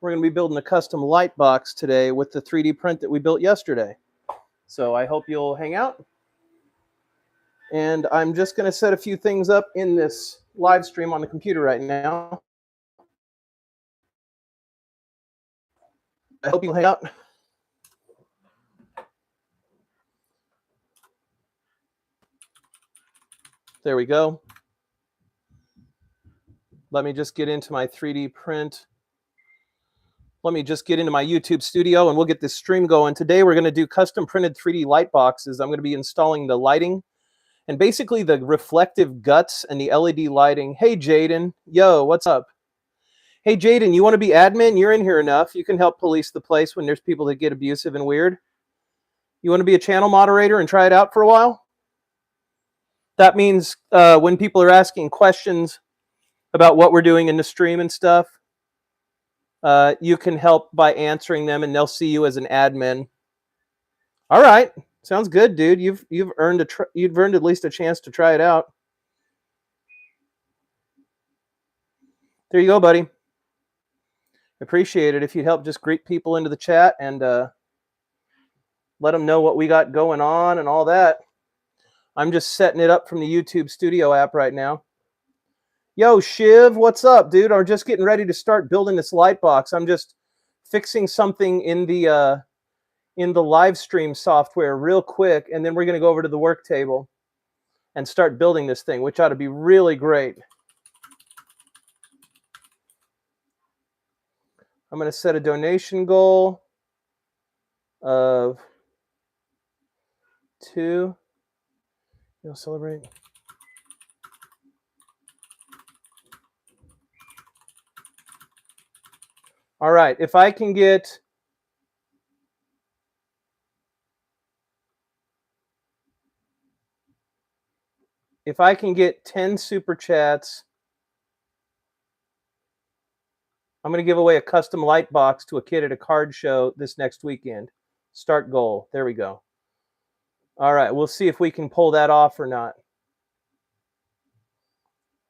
We're going to be building a custom light box today with the 3D print that we built yesterday. So I hope you'll hang out. And I'm just going to set a few things up in this live stream on the computer right now. I hope you'll hang out. There we go. Let me just get into my 3D print. Let me just get into my YouTube studio and we'll get this stream going. Today we're going to do custom printed 3D light boxes. I'm going to be installing the lighting and basically the reflective guts and the LED lighting. Hey, Jaden. Yo, what's up? Hey, Jaden, you want to be admin? You're in here enough. You can help police the place when there's people that get abusive and weird. You want to be a channel moderator and try it out for a while? That means when people are asking questions about what we're doing in the stream and stuff, you can help by answering them, and they'll see you as an admin. All right, sounds good, dude. You've earned at least a chance to try it out. There you go, buddy. Appreciate it if you'd help just greet people into the chat and let them know what we got going on and all that. I'm just setting it up from the YouTube Studio app right now. Yo, Shiv, what's up, dude? I'm just getting ready to start building this light box. I'm just fixing something in the live stream software real quick, and then we're going to go over to the work table and start building this thing, which ought to be really great. I'm going to set a donation goal of 2. You'll celebrate. All right, if I can get if I can get 10 super chats, I'm going to give away a custom light box to a kid at a card show this next weekend. Start goal. There we go. All right, we'll see if we can pull that off or not.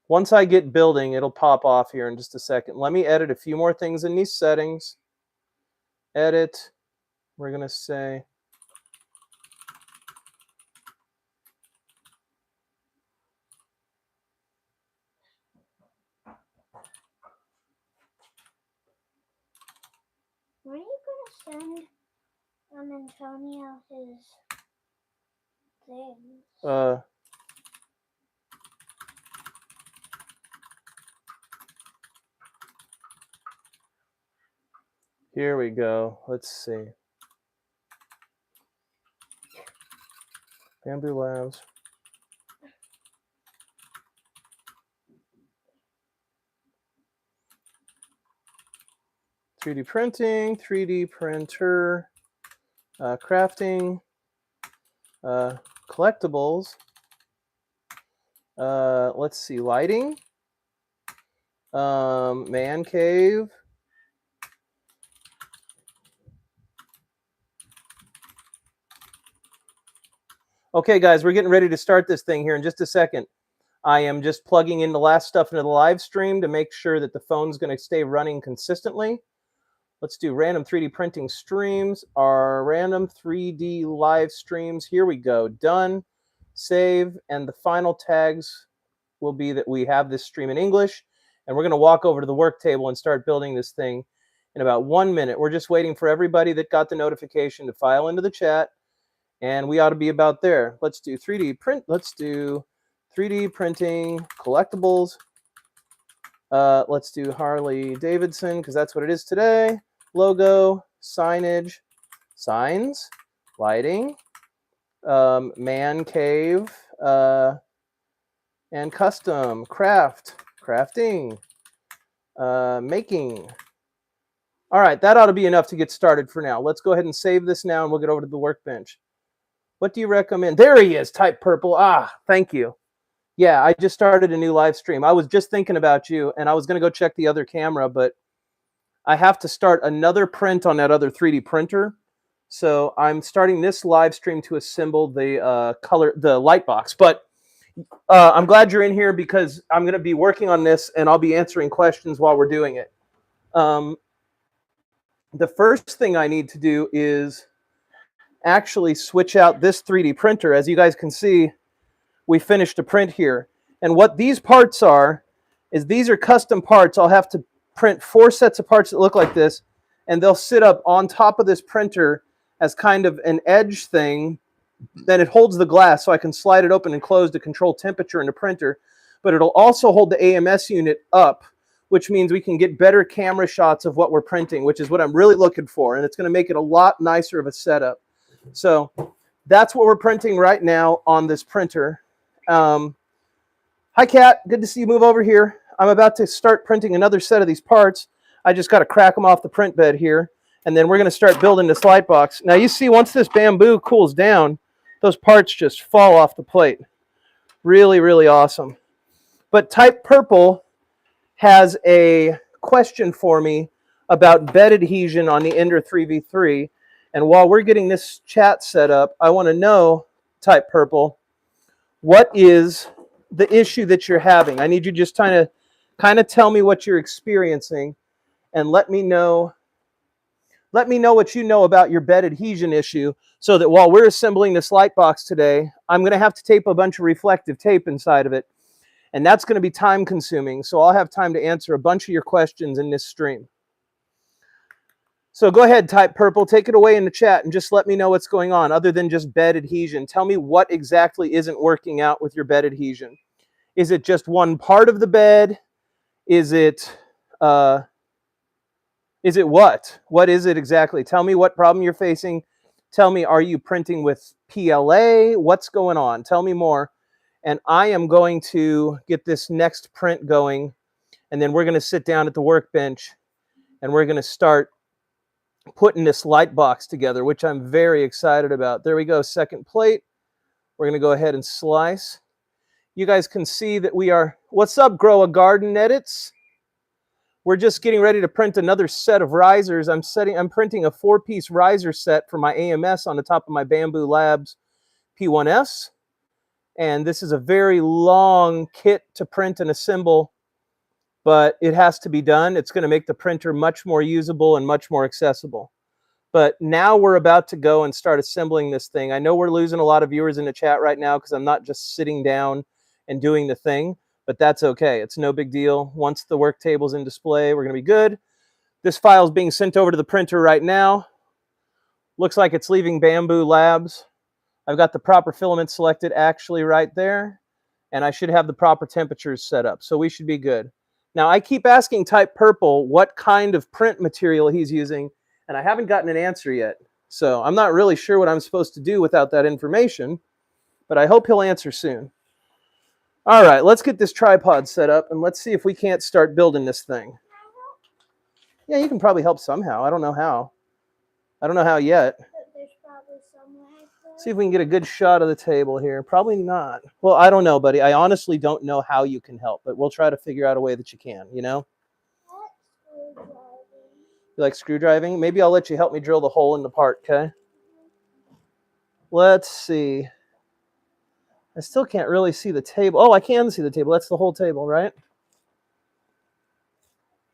Once I get building, it'll pop off here in just a second. Let me edit a few more things in these settings. Edit. We're going to say when are you going to send Antonio his things? Here we go. Let's see. Bambu Labs. .3D printing, 3D printer, crafting, collectibles. Let's see, lighting, Man Cave. Okay, guys, we're getting ready to start this thing here in just a second. I am just plugging in the last stuff into the live stream to make sure that the phone's going to stay running consistently. Let's do random 3D printing streams. Our random 3D live streams. Here we go. Done. Save. And the final tags will be that we have this stream in English. And we're going to walk over to the work table and start building this thing in about 1 minute. We're just waiting for everybody that got the notification to file into the chat. And we ought to be about there. Let's do 3D print. Let's do 3D printing collectibles. Let's do Harley Davidson because that's what it is today. Logo, signage, signs, lighting, man cave, and custom, crafting, making. All right, that ought to be enough to get started for now. Let's go ahead and save this now, and we'll get over to the workbench. What do you recommend? There he is, type purple. Ah, thank you. Yeah, I just started a new live stream. I was just thinking about you, and I was going to go check the other camera, but I have to start another print on that other 3D printer. So I'm starting this live stream to assemble the light box. But I'm glad you're in here because I'm going to be working on this, and I'll be answering questions while we're doing it. the first thing I need to do is actually switch out this 3D printer. As you guys can see, we finished a print here. And what these parts are, is these are custom parts. I'll have to print 4 sets of parts that look like this, and they'll sit up on top of this printer as kind of an edge thing. Then it holds the glass so I can slide it open and close to control temperature in the printer. But it'll also hold the AMS unit up, which means we can get better camera shots of what we're printing, which is what I'm really looking for. And it's going to make it a lot nicer of a setup. So that's what we're printing right now on this printer. Hi, Kat. Good to see you move over here. I'm about to start printing another set of these parts. I just got to crack them off the print bed here. And then we're going to start building this light box. Now, you see, once this bamboo cools down, those parts just fall off the plate. Really, really awesome. But Type Purple has a question for me about bed adhesion on the Ender 3v3. And while we're getting this chat set up, I want to know, Type Purple, what is the issue that you're having? I need you just kind of tell me what you're experiencing and let me know what you know about your bed adhesion issue, so that while we're assembling this light box today, I'm going to have to tape a bunch of reflective tape inside of it. And that's going to be time consuming. So I'll have time to answer a bunch of your questions in this stream. So go ahead, Type Purple, take it away in the chat and just let me know what's going on other than just bed adhesion. Tell me what exactly isn't working out with your bed adhesion. Is it just one part of the bed? Is it what? What is it exactly? Tell me what problem you're facing. Tell me, are you printing with PLA? What's going on? Tell me more. And I am going to get this next print going, and then we're going to sit down at the workbench and we're going to start putting this light box together, which I'm very excited about. There we go, second plate. We're going to go ahead and slice. You guys can see that we are, what's up, Grow a Garden Edits? We're just getting ready to print another set of risers. I'm printing a 4-piece riser set for my AMS on the top of my Bambu Labs P1S. And this is a very long kit to print and assemble, but it has to be done. It's going to make the printer much more usable and much more accessible. But now we're about to go and start assembling this thing. I know we're losing a lot of viewers in the chat right now because I'm not just sitting down and doing the thing, but that's okay. It's no big deal. Once the work table's in display, we're going to be good. This file is being sent over to the printer right now. Looks like it's leaving Bambu Labs. I've got the proper filament selected actually right there, and I should have the proper temperatures set up, so we should be good. Now, I keep asking Type Purple what kind of print material he's using, and I haven't gotten an answer yet. So I'm not really sure what I'm supposed to do without that information, but I hope he'll answer soon. All right, let's get this tripod set up, and let's see if we can't start building this thing. Yeah, you can probably help somehow. I don't know how. I don't know how yet. There's probably some way. See if we can get a good shot of the table here. Probably not. Well, I don't know, buddy. I honestly don't know how you can help, but we'll try to figure out a way that you can, you know? You like screwdriving? Maybe I'll let you help me drill the hole in the part, okay? Let's see. I still can't really see the table. Oh, I can see the table. That's the whole table, right?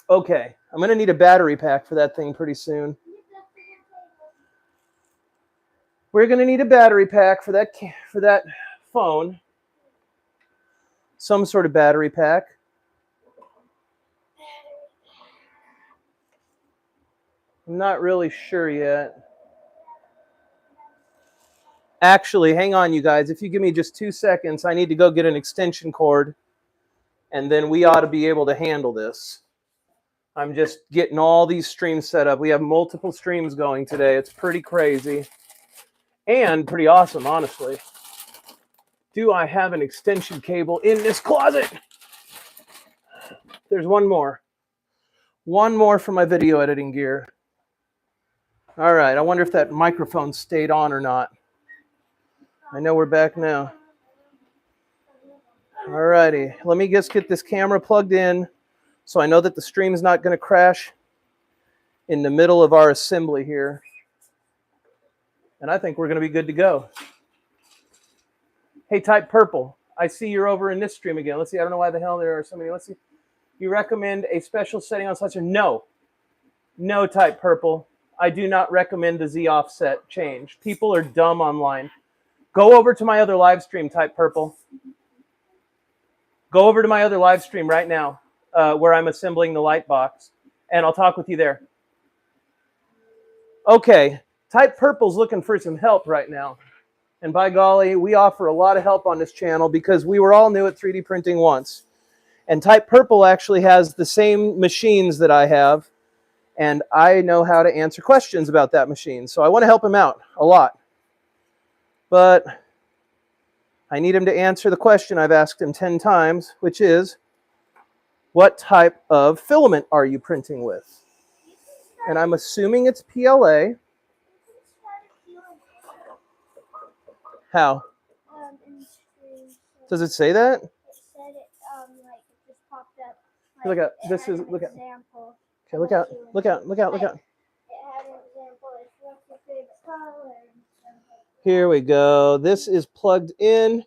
Okay. I'm going to need a battery pack for that thing pretty soon. We're going to need a battery pack for that phone. Some sort of battery pack. I'm not really sure yet. Actually, hang on, you guys. If you give me just 2 seconds, I need to go get an extension cord, and then we ought to be able to handle this. I'm just getting all these streams set up. We have multiple streams going today. It's pretty crazy and pretty awesome, honestly. Do I have an extension cable in this closet? There's one more. One more for my video editing gear. All right, I wonder if that microphone stayed on or not. I know we're back now. All righty, let me just get this camera plugged in so I know that the stream is not going to crash in the middle of our assembly here. And I think we're going to be good to go. Hey, Type Purple, I see you're over in this stream again. Let's see, I don't know why the hell there are so many. Let's see. You recommend a special setting on selection? No. No, Type Purple. I do not recommend the Z offset change. People are dumb online. Go over to my other live stream, type purple. Go over to my other live stream right now where I'm assembling the light box, and I'll talk with you there. Okay, type purple's looking for some help right now. And by golly, we offer a lot of help on this channel because we were all new at 3D printing once. And type purple actually has the same machines that I have, and I know how to answer questions about that machine. So I want to help him out a lot. But I need him to answer the question I've asked him 10 times, which is, what type of filament are you printing with? And I'm assuming it's PLA. How? Does it say that? It said it, like, it just popped up. Like, Look at this is look at. Okay, look out! Look out! Look out! Look out! It had an example. It's what's your favorite color and stuff like that. Here we go. This is plugged in.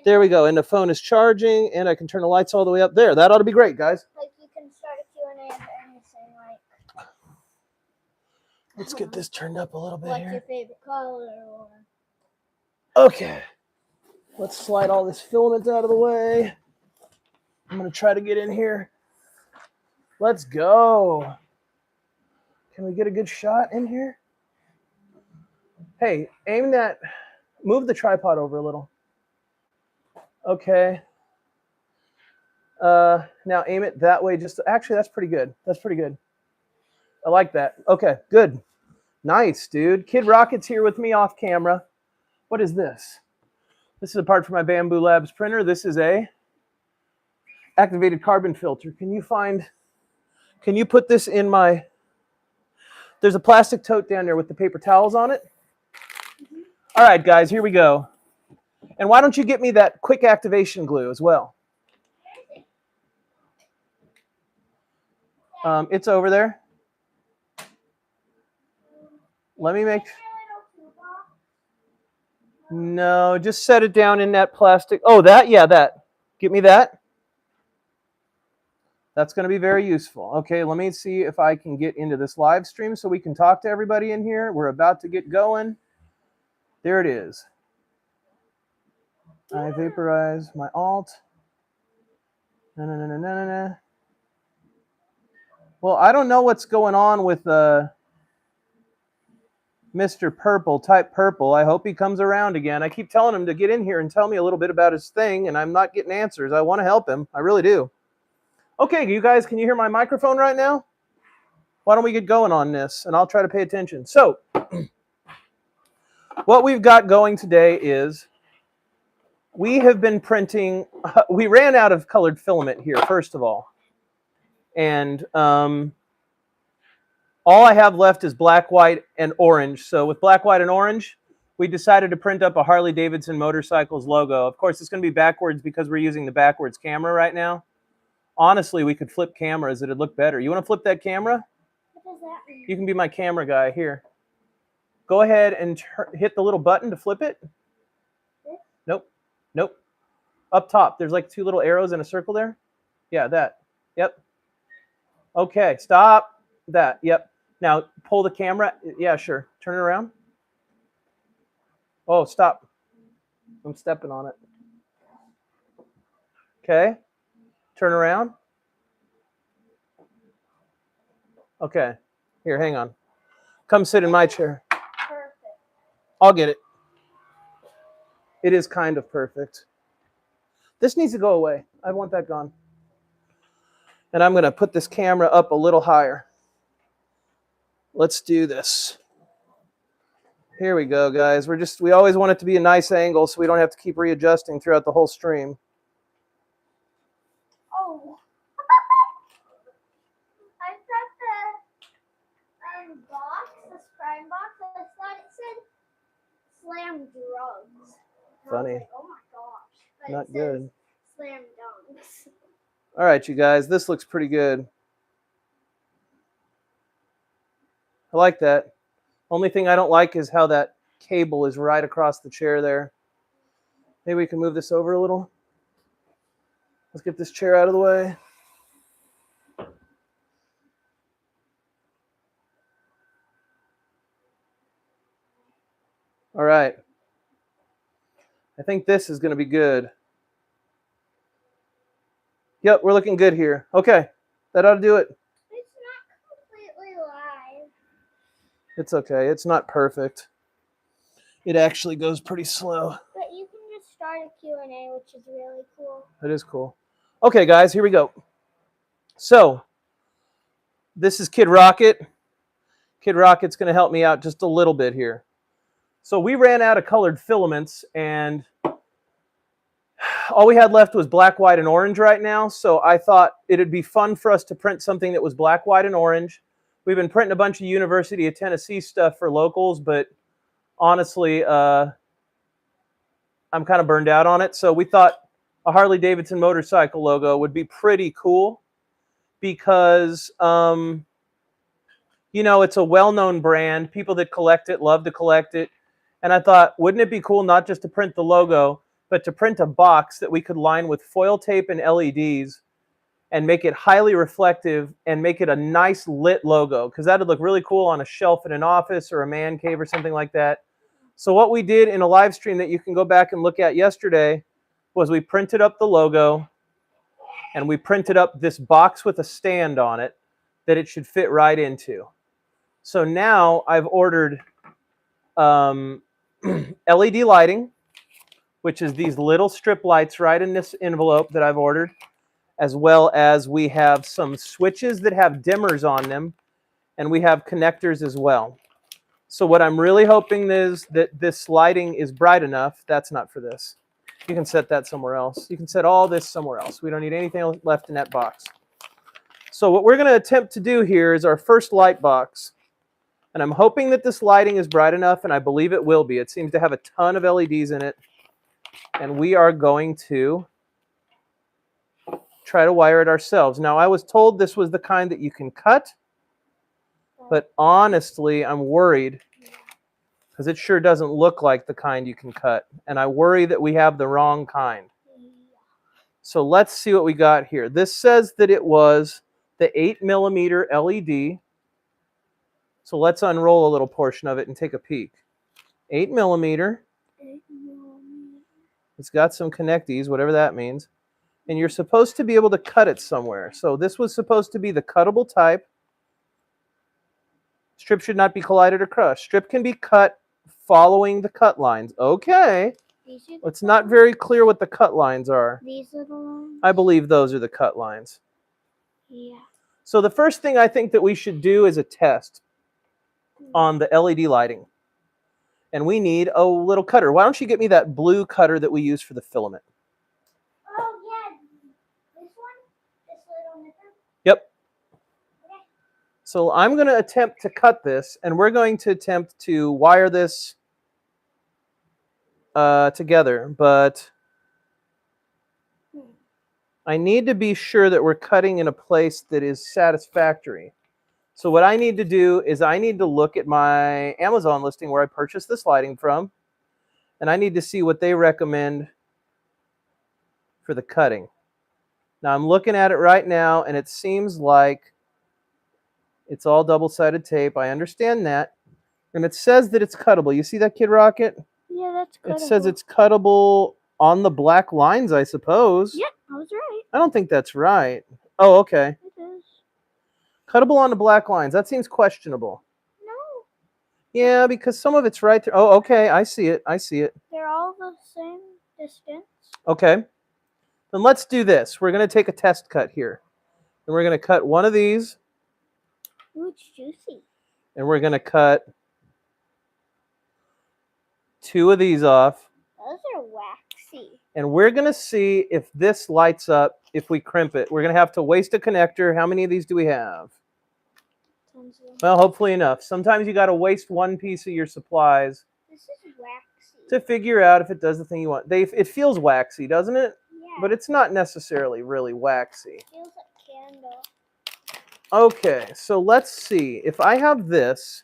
There we go. And the phone is charging, and I can turn the lights all the way up there. That ought to be great, guys. Like, you can start a Q&A of anything, like... Let's get this turned up a little bit What's here. your favorite color, or... Okay. Let's slide all this filament out of the way. I'm going to try to get in here. Let's go. Can we get a good shot in here? Hey, aim that. Move the tripod over a little. Okay. Now aim it that way. Actually, that's pretty good. That's pretty good. I like that. Okay, good. Nice, dude. Kid Rocket's here with me off camera. What is this? This is a part for my Bambu Labs printer. This is a activated carbon filter. Can you put this in my... There's a plastic tote down there with the paper towels on it. All right, guys, here we go. And why don't you get me that quick activation glue as well? It's over there. Let me make... No, just set it down in that plastic. Oh, that? Yeah, that. Get me that. That's going to be very useful. Okay, let me see if I can get into this live stream so we can talk to everybody in here. We're about to get going. There it is. I vaporize my alt. Well, I don't know what's going on with Mr. Purple, type purple. I hope he comes around again. I keep telling him to get in here and tell me a little bit about his thing, and I'm not getting answers. I want to help him. I really do. Okay, you guys, can you hear my microphone right now? Why don't we get going on this, and I'll try to pay attention. So, what we've got going today is we have been printing, we ran out of colored filament here, first of all. And all I have left is black, white, and orange. So with black, white, and orange, we decided to print up a Harley Davidson Motorcycles logo. Of course, it's going to be backwards because we're using the backwards camera right now. Honestly, we could flip cameras. It'd look better. You want to flip that camera? What does that mean? You can be my camera guy. Here. Go ahead and hit the little button to flip it. This? Nope. Nope. Up top, there's like 2 little arrows in a circle there. Yeah, that. Yep. Okay, stop. That. Yep. Now, pull the camera. Yeah, sure. Turn it around. Oh, stop. I'm stepping on it. Okay. Turn around. Okay. Here, hang on. Come sit in my chair. Perfect. I'll get it. It is kind of perfect. This needs to go away. I want that gone. And I'm going to put this camera up a little higher. Let's do this. Here we go, guys. We always want it to be a nice angle so we don't have to keep readjusting throughout the whole stream. Oh. I thought the box, the Sprite box, I thought it said slam drugs. And Funny. I was like, oh my gosh. But Not it says good. slam dunks. All right, you guys. This looks pretty good. I like that. Only thing I don't like is how that cable is right across the chair there. Maybe we can move this over a little. Let's get this chair out of the way. All right. I think this is going to be good. Yep, we're looking good here. Okay, that ought to do it. It's not completely live. It's okay. It's not perfect. It actually goes pretty slow. But you can just start a Q&A, which is really cool. It is cool. Okay, guys, here we go. So, this is Kid Rocket. Kid Rocket's going to help me out just a little bit here. So we ran out of colored filaments, and all we had left was black, white, and orange right now. So I thought it'd be fun for us to print something that was black, white, and orange. We've been printing a bunch of University of Tennessee stuff for locals, but honestly, I'm kind of burned out on it. So we thought a Harley Davidson motorcycle logo would be pretty cool because, you know, it's a well-known brand. People that collect it love to collect it. And I thought, wouldn't it be cool not just to print the logo, but to print a box that we could line with foil tape and LEDs and make it highly reflective and make it a nice lit logo, because that would look really cool on a shelf in an office or a man cave or something like that. So what we did in a live stream that you can go back and look at yesterday was we printed up the logo and we printed up this box with a stand on it that it should fit right into. So now I've ordered LED lighting, which is these little strip lights right in this envelope that I've ordered, as well as we have some switches that have dimmers on them, and we have connectors as well. So what I'm really hoping is that this lighting is bright enough. That's not for this. You can set that somewhere else. You can set all this somewhere else. We don't need anything else left in that box. So what we're going to attempt to do here is our first light box. And I'm hoping that this lighting is bright enough, and I believe it will be. It seems to have a ton of LEDs in it. And we are going to try to wire it ourselves. Now, I was told this was the kind that you can cut, but honestly, I'm worried because it sure doesn't look like the kind you can cut. And I worry that we have the wrong kind. So let's see what we got here. This says that it was the 8mm LED. So let's unroll a little portion of it and take a peek. 8mm. It's got some connecties, whatever that means. And you're supposed to be able to cut it somewhere. So this was supposed to be the cuttable type. Strip should not be collided or crushed. Strip can be cut following the cut lines. Okay. It's not very clear what the cut lines are. These are the lines? I believe those are the cut lines. Yeah. So the first thing I think that we should do is a test on the LED lighting. And we need a little cutter. Why don't you get me that blue cutter that we use for the filament? Oh, yeah. This one? This little nipper? Yep. Okay. So I'm going to attempt to cut this, and we're going to attempt to wire this together. But I need to be sure that we're cutting in a place that is satisfactory. So what I need to do is I need to look at my Amazon listing where I purchased this lighting from, and I need to see what they recommend for the cutting. Now I'm looking at it right now, and it seems like it's all double-sided tape. I understand that. And it says that it's cuttable. You see that, Kid Rocket? Yeah, that's cuttable. It says it's cuttable on the black lines, I suppose. Yep, I was right. I don't think that's right. Oh, okay. It is. Cuttable on the black lines. That seems questionable. No. Yeah, because some of it's right there. Oh, okay. I see it. I see it. They're all the same distance. Okay. Then let's do this. We're going to take a test cut here. And we're going to cut one of these. Ooh, it's juicy. And we're going to cut two of these off. Those are waxy. And we're going to see if this lights up if we crimp it. We're going to have to waste a connector. How many of these do we have? Tons of them. Well, hopefully enough. Sometimes you got to waste one piece of your supplies This is waxy. to figure out if it does the thing you want. It feels waxy, doesn't it? Yeah. But it's not necessarily really waxy. It feels like candle. Okay, so let's see. If I have this,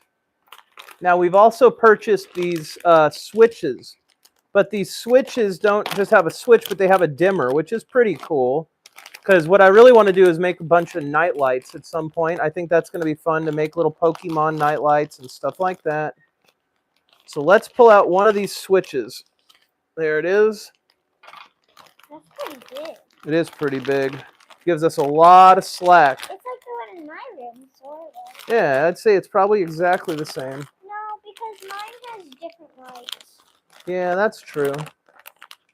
now we've also purchased these switches, but these switches don't just have a switch, but they have a dimmer, which is pretty cool. Because what I really want to do is make a bunch of night lights at some point. I think that's going to be fun to make little Pokemon night lights and stuff like that. So let's pull out one of these switches. There it is. That's pretty big. It is pretty big. Gives us a lot of slack. It's like the one in my room, sort of. Yeah, I'd say it's probably exactly the same. No, because mine has different lights. Yeah, that's true.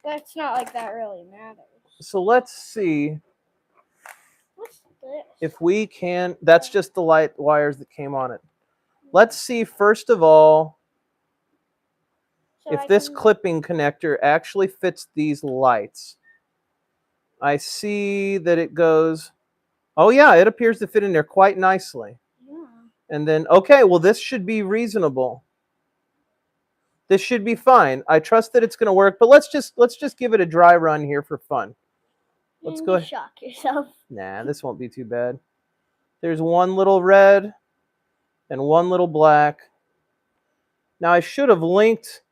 But it's not like that really matters. So let's see What's this? if we can. That's just the light wires that came on it. Let's see, first of all, So if this clipping connector actually fits these lights. I see that it goes, oh yeah, it appears to fit in there quite nicely. Yeah. And then, okay, well this should be reasonable. This should be fine. I trust that it's going to work, but let's just give it a dry run here for fun. Let's go ahead. Shock yourself. Nah, this won't be too bad. There's one little red and one little black. Now I should have linked.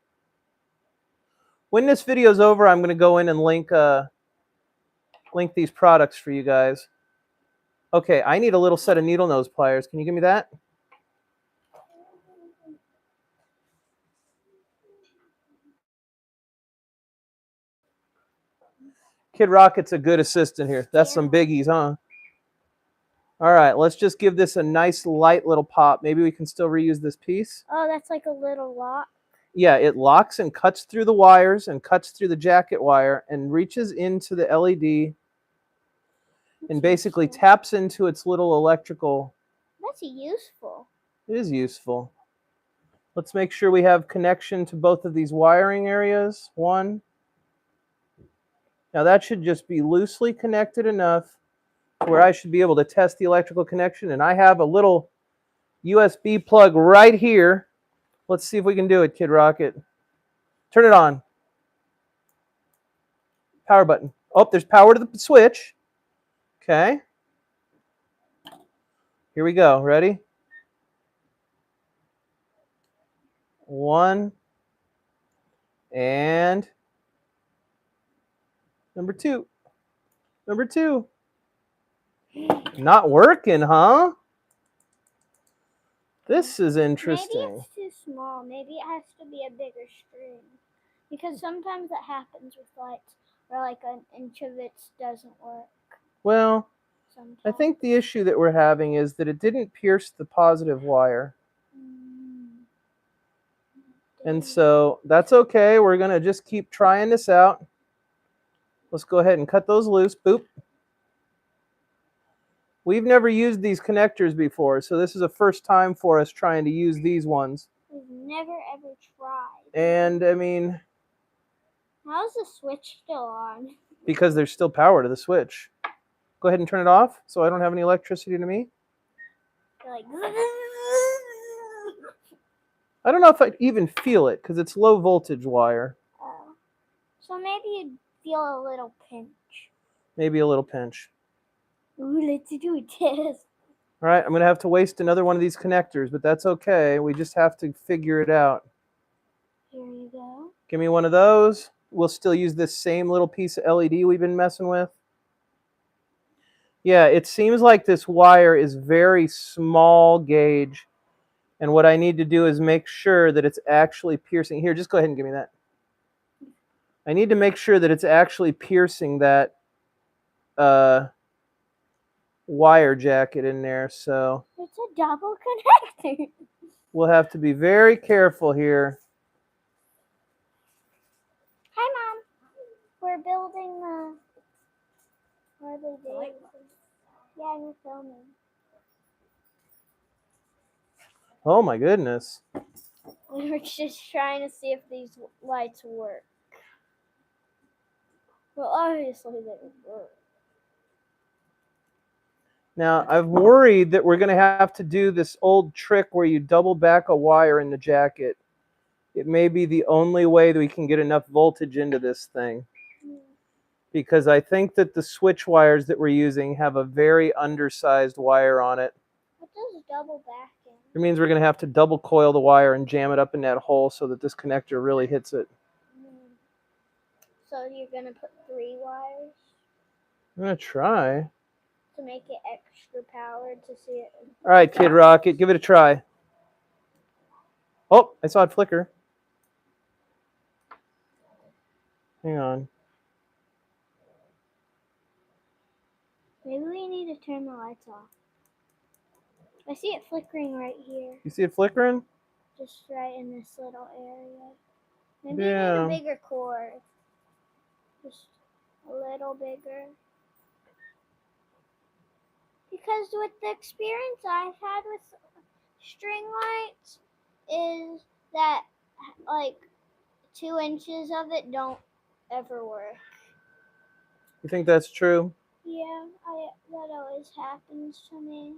When this video's over, I'm going to go in and link these products for you guys. Okay, I need a little set of needle nose pliers. Can you give me that? Kid Rocket's a good assistant here. That's some biggies, huh? All right, let's just give this a nice light little pop. Maybe we can still reuse this piece. Oh, that's like a little lock. Yeah, it locks and cuts through the wires and cuts through the jacket wire and reaches into the LED and basically taps into its little electrical. That's useful. It is useful. Let's make sure we have connection to both of these wiring areas. One. Now that should just be loosely connected enough to where I should be able to test the electrical connection. And I have a little USB plug right here. Let's see if we can do it, Kid Rocket. Turn it on. Power button. Oh, there's power to the switch. Okay. Here we go. Ready? 1. And number 2. Number 2. Not working, huh? This is interesting. Maybe it's too small. Maybe it has to be a bigger string. Because sometimes that happens with lights where like an inch of it doesn't work. Well, Sometimes. I think the issue that we're having is that it didn't pierce the positive wire. And so that's okay. We're going to just keep trying this out. Let's go ahead and cut those loose. Boop. We've never used these connectors before, so this is a first time for us trying to use these ones. We've never ever tried. And I mean, how's the switch still on? Because there's still power to the switch. Go ahead and turn it off so I don't have any electricity to me. Like, I don't know if I'd even feel it because it's low voltage wire. oh. So maybe you'd feel a little pinch. Maybe a little pinch. Ooh, let's do a test. All right, I'm going to have to waste another one of these connectors, but that's okay. We just have to figure it out. Here you go. Give me one of those. We'll still use this same little piece of LED we've been messing with. Yeah, it seems like this wire is very small gauge. And what I need to do is make sure that it's actually piercing. Here, just go ahead and give me that. I need to make sure that it's actually piercing that wire jacket in there. So it's a double connector. We'll have to be very careful here. Hi, Mom. We're building the Harley Davidson. Yeah, you're filming. Oh my goodness. We're just trying to see if these lights work. Well, obviously they work. Now, I'm worried that we're going to have to do this old trick where you double back a wire in the jacket. It may be the only way that we can get enough voltage into this thing. Because I think that the switch wires that we're using have a very undersized wire on it. What does double back in? It means we're going to have to double coil the wire and jam it up in that hole so that this connector really hits it. So you're going to put 3 wires? I'm going to try. To make it extra powered to see it. All right, Kid Rocket, give it a try. Oh, I saw it flicker. Hang on. Maybe we need to turn the lights off. I see it flickering right here. You see it flickering? Just right in this little area. Maybe Yeah. you need a bigger cord. Just a little bigger. Because with the experience I've had with string lights is that like 2 inches of it don't ever work. You think that's true? Yeah, that always happens to me.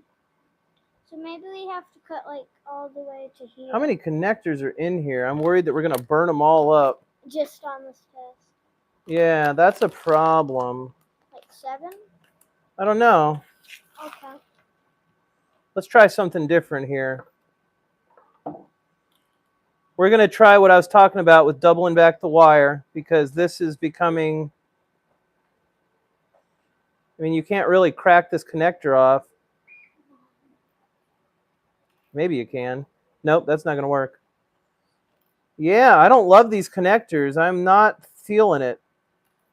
So maybe we have to cut like all the way to here. How many connectors are in here? I'm worried that we're going to burn them all up. Just on this test. Yeah, that's a problem. Like 7? I don't know. Okay. Let's try something different here. We're going to try what I was talking about with doubling back the wire, because this is becoming... I mean, you can't really crack this connector off. Maybe you can. Nope, that's not going to work. Yeah, I don't love these connectors. I'm not feeling it.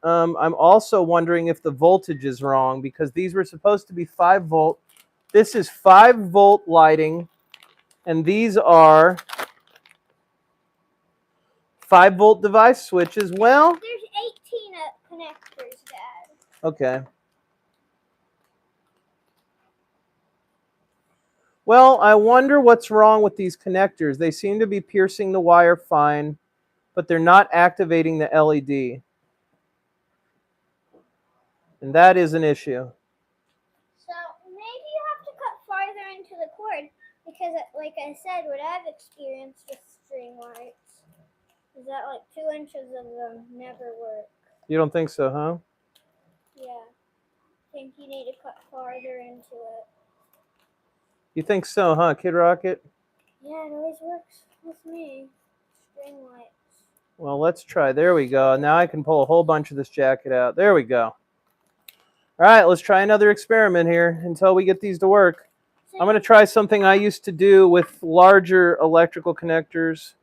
I'm also wondering if the voltage is wrong, because these were supposed to be 5 volt. This is 5 volt lighting, and these are 5 volt device switches. Well, there's 18 connectors, Dad. Okay. Well, I wonder what's wrong with these connectors. They seem to be piercing the wire fine, but they're not activating the LED. And that is an issue. So maybe you have to cut farther into the cord, because like I said, what I've experienced with string lights is that like 2 inches of them never work. You don't think so, huh? Yeah. I think you need to cut farther into it. You think so, huh, Kid Rocket? Yeah, it always works with me. String lights. Well, let's try. There we go. Now I can pull a whole bunch of this jacket out. There we go. All right, let's try another experiment here until we get these to work. So I'm going to try something I used to do with larger electrical connectors.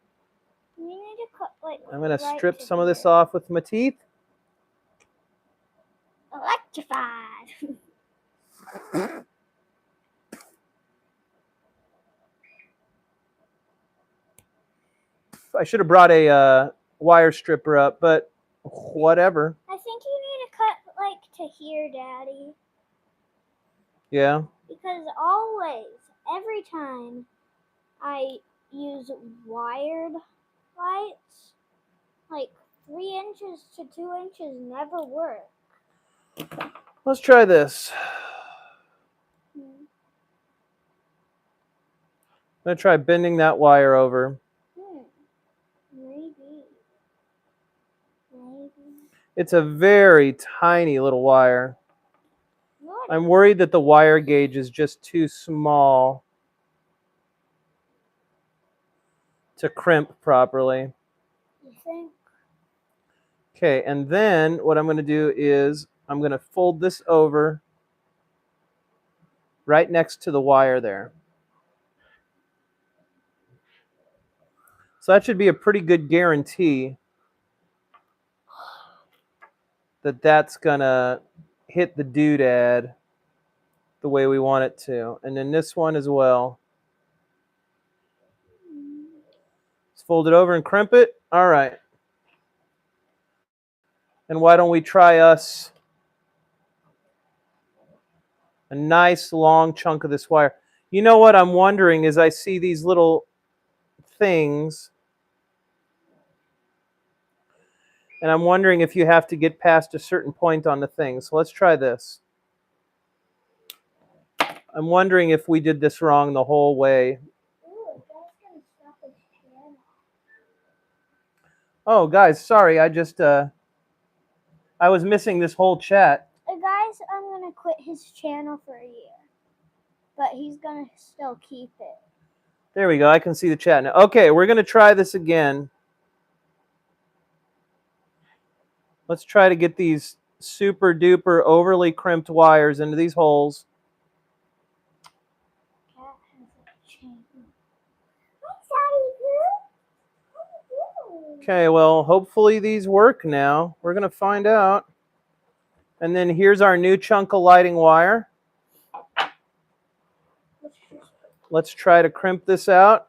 you need to cut like I'm going to right strip to some of this here. off with my teeth. Electrified. I should have brought a wire stripper up, but whatever. I think you need to cut like to here, Daddy. Yeah. Because always, every time I use wired lights, like 3 inches to 2 inches never work. Let's try this. Hmm. I'm going to try bending that wire over. Maybe. It's a very tiny little wire. I'm worried that the wire gauge is just too small to crimp properly. You think? Okay, and then what I'm going to do is I'm going to fold this over right next to the wire there. So that should be a pretty good guarantee that that's going to hit the doodad the way we want it to. And then this one as well. Let's fold it over and crimp it. All right. And why don't we try us a nice long chunk of this wire. You know what I'm wondering is I see these little things, and I'm wondering if you have to get past a certain point on the thing. So let's try this. I'm wondering if we did this wrong the whole way. Ooh, that's gonna stop his channel. Oh, guys, sorry. I was missing this whole chat. Guys, I'm gonna quit his channel for a year, but he's gonna still keep it. There we go. I can see the chat now. Okay, we're going to try this again. Let's try to get these super duper overly crimped wires into these holes. Cat has a chain. Hi, Daddy Boo. How you doing? Okay, well, hopefully these work now. We're going to find out. And then here's our new chunk of lighting wire. Let's try to crimp this out.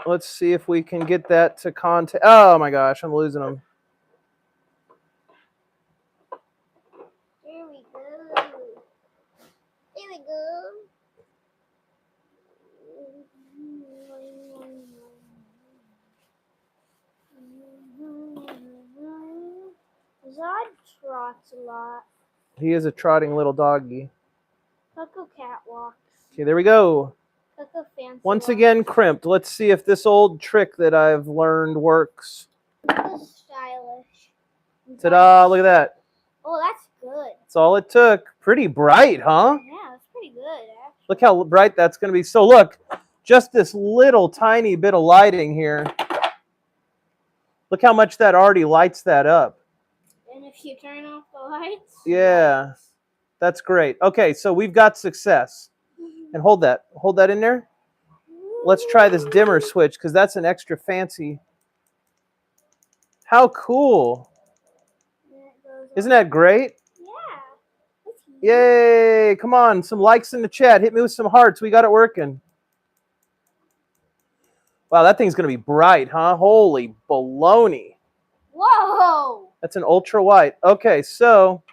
Let's see if we can get that to contact. Oh my gosh, I'm losing them. There we go. There we go. Zod trots a lot. He is a trotting little doggy. Coco cat walks. Okay, there we go. Coco fancy Once walks. again, crimped. Let's see if this old trick that I've learned works. Coco's stylish. Ta-da, look at that. Oh, that's good. That's all it took. Pretty bright, huh? Yeah, that's pretty good, actually. Look how bright that's going to be. So look, just this little tiny bit of lighting here. Look how much that already lights that up. And if you turn off the lights? Yeah, that's great. Okay, so we've got success. And hold that in there. Let's try this dimmer switch because that's an extra fancy. How cool. Isn't that great? Yeah. Yay, come on, some likes in the chat. Hit me with some hearts. We got it working. Wow, that thing's going to be bright, huh? Holy baloney. Whoa! That's an ultra white. Okay, so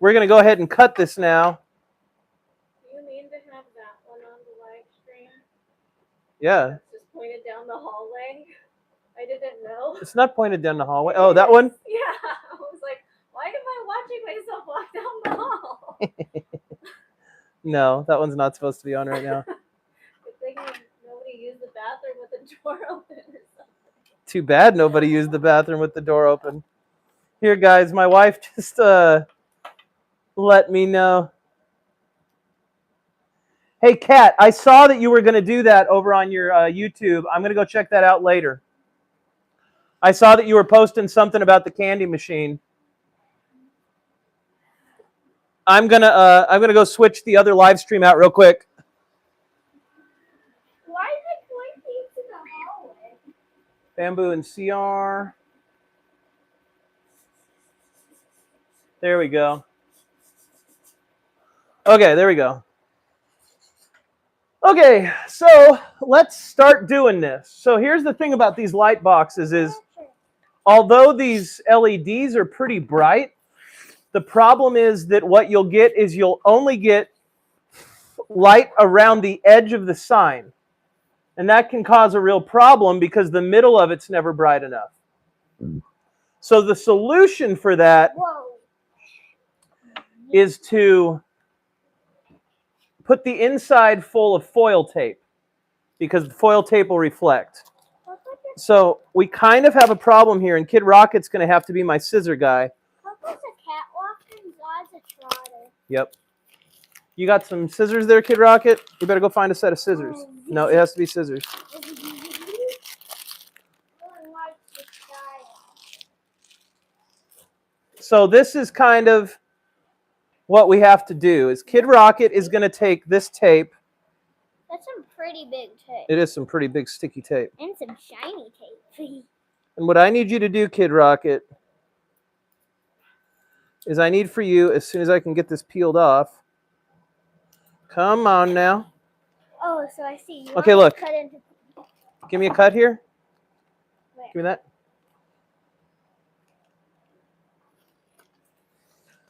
we're going to go ahead and cut this now. Do you mean to have that one on the live stream? Yeah. It's just pointed down the hallway. I didn't know. It's not pointed down the hallway. Oh, that one? Yeah. I was like, why am I watching myself walk down the hall? No, that one's not supposed to be on right now. Good thing nobody used the bathroom with the door open or something. Too bad nobody used the bathroom with the door open. Here, guys, my wife just let me know. Hey, Kat, I saw that you were going to do that over on your YouTube. I'm going to go check that out later. I saw that you were posting something about the candy machine. I'm gonna go switch the other live stream out real quick. Why is it pointing to the hallway? Bamboo and CR. There we go. Okay, there we go. Okay, so let's start doing this. So here's the thing about these light boxes is, although these LEDs are pretty bright, the problem is that what you'll get is you'll only get light around the edge of the sign. And that can cause a real problem because the middle of it's never bright enough. So the solution for that is to put the inside full of foil tape because the foil tape will reflect. So we kind of have a problem here, and Kid Rocket's going to have to be my scissor guy. Coco's a catwalk and Zod's a trotter. Yep. You got some scissors there, Kid Rocket? You better go find a set of scissors. No, it has to be scissors. So this is kind of what we have to do. Is Kid Rocket is going to take this tape. That's some pretty big tape. It is some pretty big sticky tape. And some shiny tape. And what I need you to do, Kid Rocket, is I need for you, as soon as I can get this peeled off. Come on now. Oh, so I see. You Okay, want look. to cut into... Give me a cut here. Where? Give me that.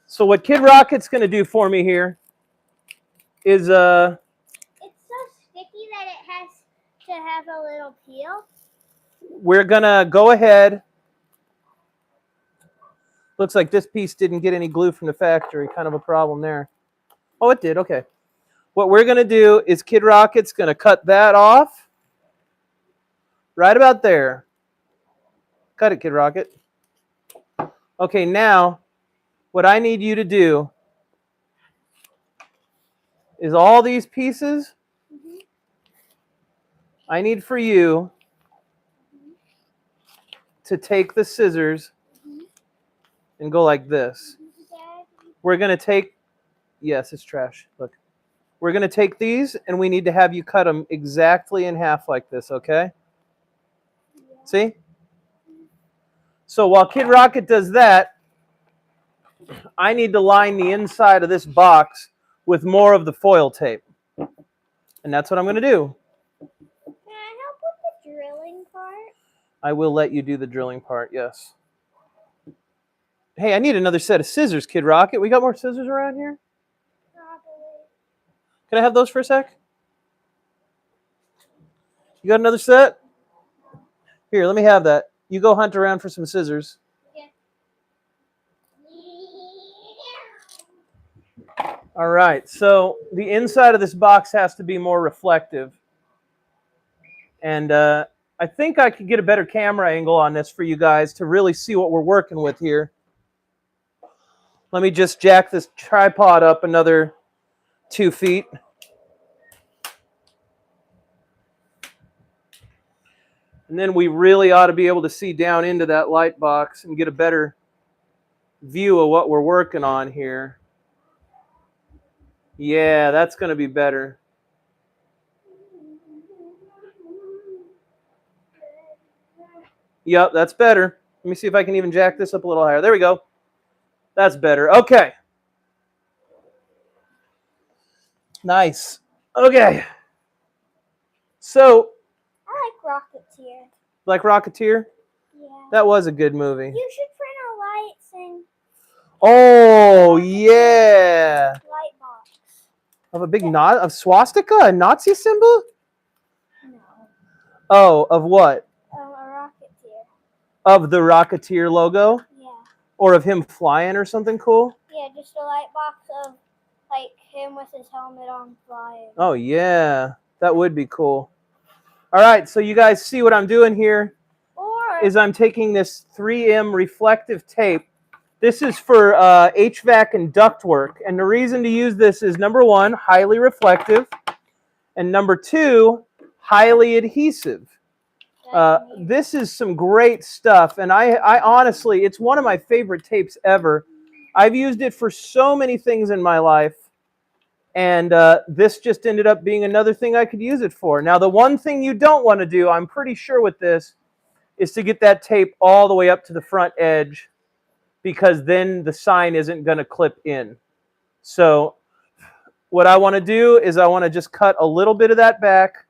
So what Kid Rocket's going to do for me here is... It's so sticky that it has to have a little peel. we're going to go ahead. Looks like this piece didn't get any glue from the factory. Kind of a problem there. Oh, it did. Okay. What we're going to do is Kid Rocket's going to cut that off. Right about there. Cut it, Kid Rocket. Okay, now what I need you to do is all these pieces. I need for you to take the scissors and go like this. We're going to take, yes, it's trash. Look. We're going to take these and we need to have you cut them exactly in half like this, okay? Yeah. See? So while Kid Rocket does that, I need to line the inside of this box with more of the foil tape. And that's what I'm going to do. Can I help with the drilling part? I will let you do the drilling part, yes. Hey, I need another set of scissors, Kid Rocket. We got more scissors around here? Probably. Can I have those for a sec? You got another set? Here, let me have that. You go hunt around for some scissors. All right, so the inside of this box has to be more reflective. And I think I could get a better camera angle on this for you guys to really see what we're working with here. Let me just jack this tripod up another 2 feet. And then we really ought to be able to see down into that light box and get a better view of what we're working on here. Yeah, that's going to be better. Yep, that's better. Let me see if I can even jack this up a little higher. There we go. That's better. Okay. Nice. Okay. So. I like Rocketeer. Like Rocketeer? Yeah. That was a good movie. You should print a light thing. Oh, yeah. Light box. Of a big of swastika? A Nazi symbol? No. Oh, of what? A Rocketeer. Of the Rocketeer logo? Yeah. Or of him flying or something cool? Yeah, just a light box of like him with his helmet on flying. Oh, yeah. That would be cool. All right, so you guys see what I'm doing here is I'm taking this 3M reflective tape. This is for HVAC and ductwork. And the reason to use this is, number one, highly reflective. And number two, highly adhesive. This is some great stuff. And I honestly, it's one of my favorite tapes ever. I've used it for so many things in my life. And this just ended up being another thing I could use it for. Now, the one thing you don't want to do, I'm pretty sure with this, is to get that tape all the way up to the front edge, because then the sign isn't going to clip in. So what I want to do is I want to just cut a little bit of that back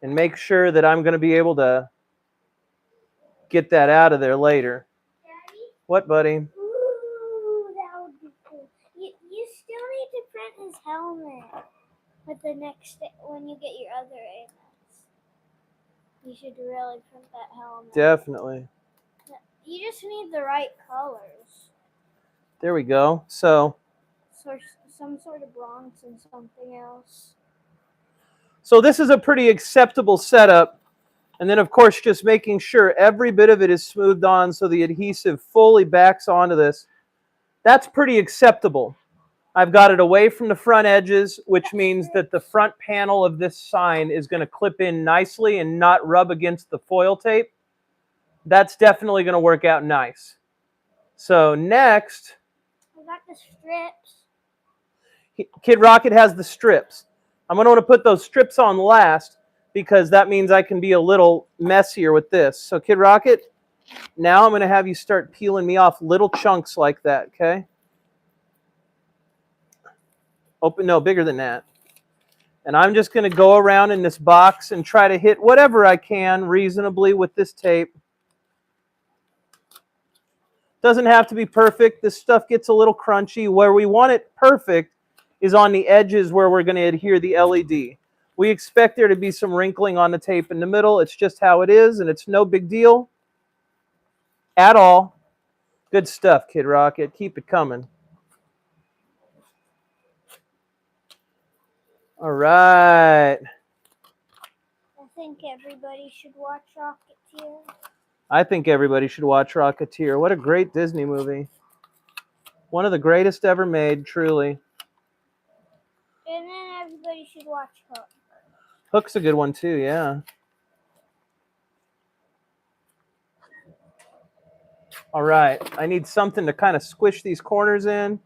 and make sure that I'm going to be able to get that out of there later. Daddy? What, buddy? Ooh, that would be cool. You still need to print his helmet with the next when you get your other AMATs. You should really print that helmet. Definitely. You just need the right colors. There we go. So Some sort of bronze and something else. So this is a pretty acceptable setup. And then, of course, just making sure every bit of it is smoothed on so the adhesive fully backs onto this. That's pretty acceptable. I've got it away from the front edges, which means that the front panel of this sign is going to clip in nicely and not rub against the foil tape. That's definitely going to work out nice. So next, I got the strips. Kid Rocket has the strips. I'm going to want to put those strips on last because that means I can be a little messier with this. So Kid Rocket, now I'm going to have you start peeling me off little chunks like that, okay? No, bigger than that. And I'm just going to go around in this box and try to hit whatever I can reasonably with this tape. Doesn't have to be perfect. This stuff gets a little crunchy. Where we want it perfect is on the edges where we're going to adhere the LED. We expect there to be some wrinkling on the tape in the middle. It's just how it is, and it's no big deal at all. Good stuff, Kid Rocket. Keep it coming. All right. I think everybody should watch Rocketeer. I think everybody should watch Rocketeer. What a great Disney movie. One of the greatest ever made, truly. And then everybody should watch Hook. Hook's a good one too, yeah. All right, I need something to kind of squish these corners in.